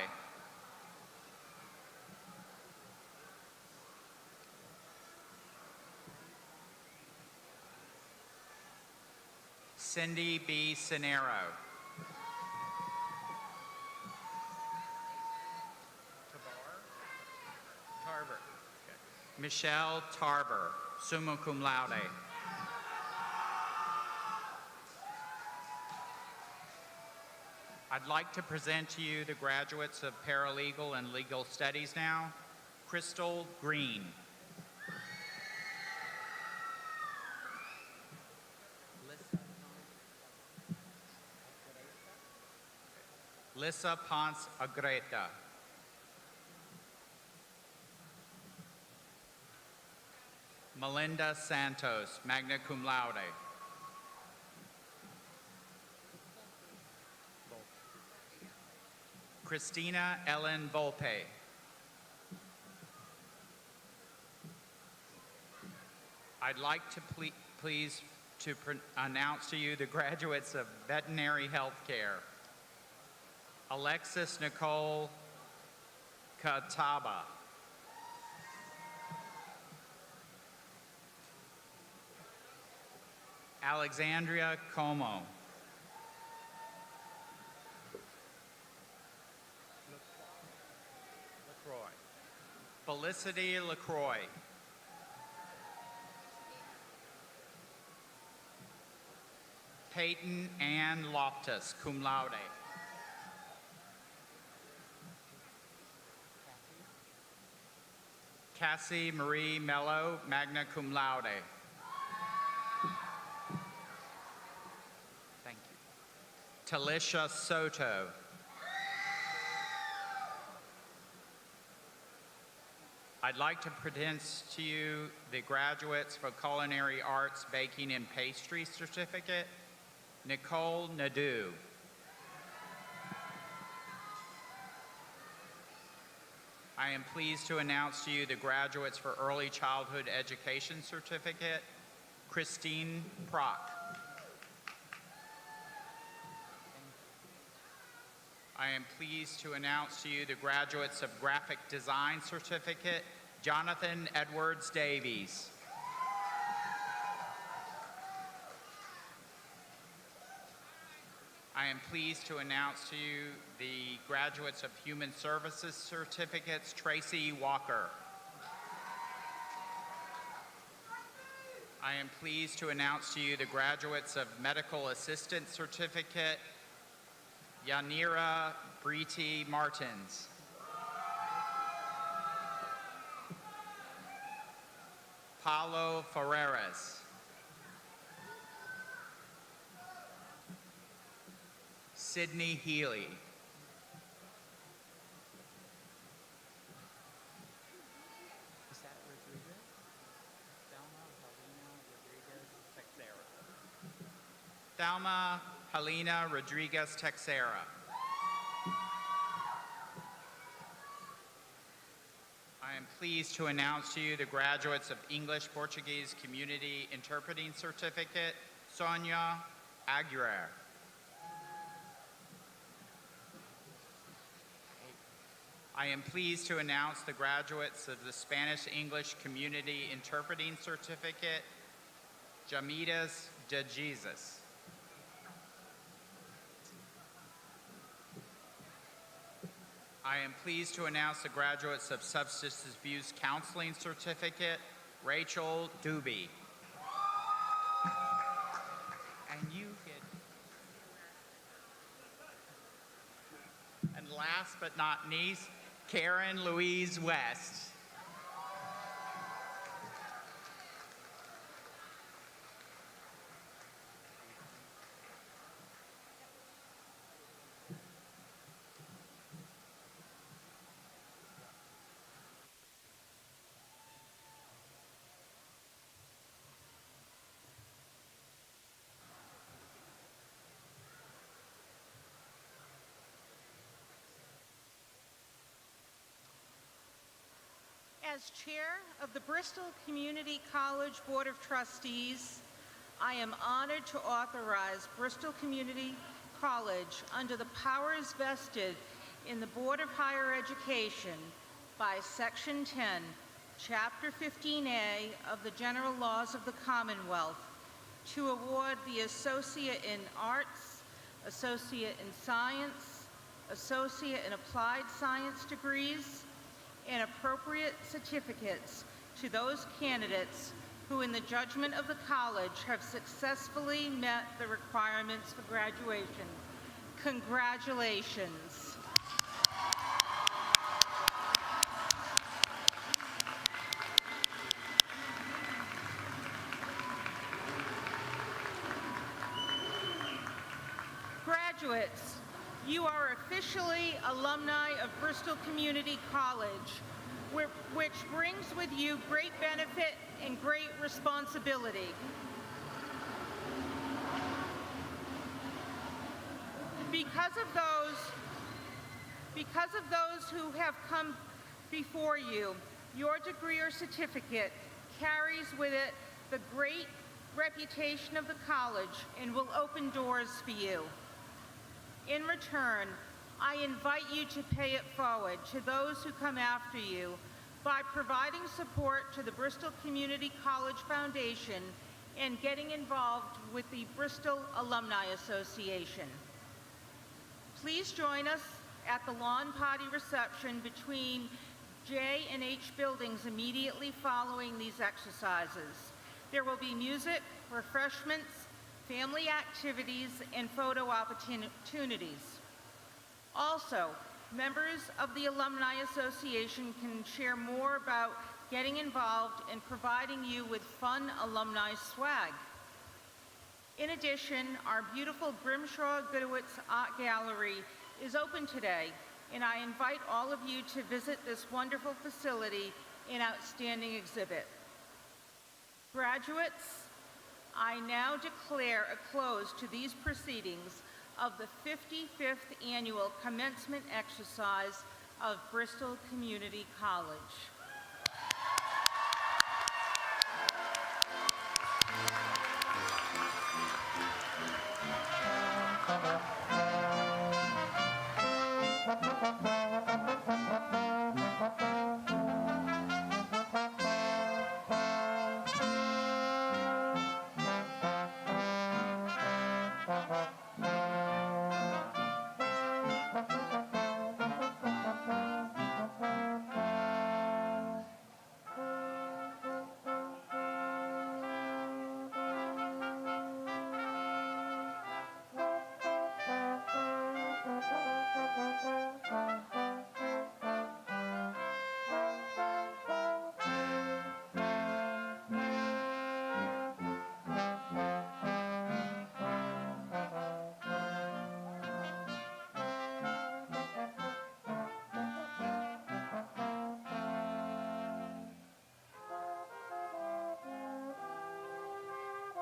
Cindy B. Cenero. Tarver. Michelle Tarver, summa cum laude. I'd like to present to you the graduates of Paralegal and Legal Studies now. Crystal Green. Lissa Ponce Agreta. Melinda Santos, magna cum laude. Christina Ellen Volpe. I'd like to please to announce to you the graduates of Veterinary Healthcare. Alexis Nicole Kataba. Alexandria Como. LaCroix. Felicity LaCroix. Peyton Ann Loftus, cum laude. Cassie Marie Mello, magna cum laude. Thank you. Talisha Soto. I'd like to present to you the graduates for Culinary Arts, Baking, and Pastry Certificate. Nicole Nadeau. I am pleased to announce to you the graduates for Early Childhood Education Certificate, Christine Prock. I am pleased to announce to you the graduates of Graphic Design Certificate, Jonathan Edwards Davies. I am pleased to announce to you the graduates of Human Services Certificates, Tracy Walker. I am pleased to announce to you the graduates of Medical Assistant Certificate, Yanira Briti Martins. Paulo Ferreras. Sydney Healy. Is that Rodriguez? Thelma Helena Rodriguez Texera. I am pleased to announce to you the graduates of English Portuguese Community Interpreting Certificate, Sonia Aguirre. I am pleased to announce the graduates of the Spanish English Community Interpreting Certificate, Jamidas de Jesus. I am pleased to announce the graduates of Substance Abuse Counseling Certificate, Rachel Doobie. And you get... last but not least, Karen Louise West. As chair of the Bristol Community College Board of Trustees, I am honored to authorize Bristol Community College under the powers vested in the Board of Higher Education by Section 10, Chapter 15A of the General Laws of the Commonwealth to award the Associate in Arts, Associate in Science, Associate in Applied Science degrees, and appropriate certificates to those candidates who, in the judgment of the college, have successfully met the requirements for graduation. Congratulations. Graduates, you are officially alumni of Bristol Community College, which brings with you great benefit and great responsibility. Because of those who have come before you, your degree or certificate carries with it the great reputation of the college and will open doors for you. In return, I invite you to pay it forward to those who come after you by providing support to the Bristol Community College Foundation and getting involved with the Bristol Alumni Association. Please join us at the lawn party reception between J and H buildings immediately following these exercises. There will be music, refreshments, family activities, and photo opportunities. Also, members of the Alumni Association can share more about getting involved and providing you with fun alumni swag. In addition, our beautiful Grimshaw Goodowitz Art Gallery is open today, and I invite all of you to visit this wonderful facility and outstanding exhibit. Graduates, I now declare a close to these proceedings of the 55th Annual Commencement Exercise of Bristol Community College.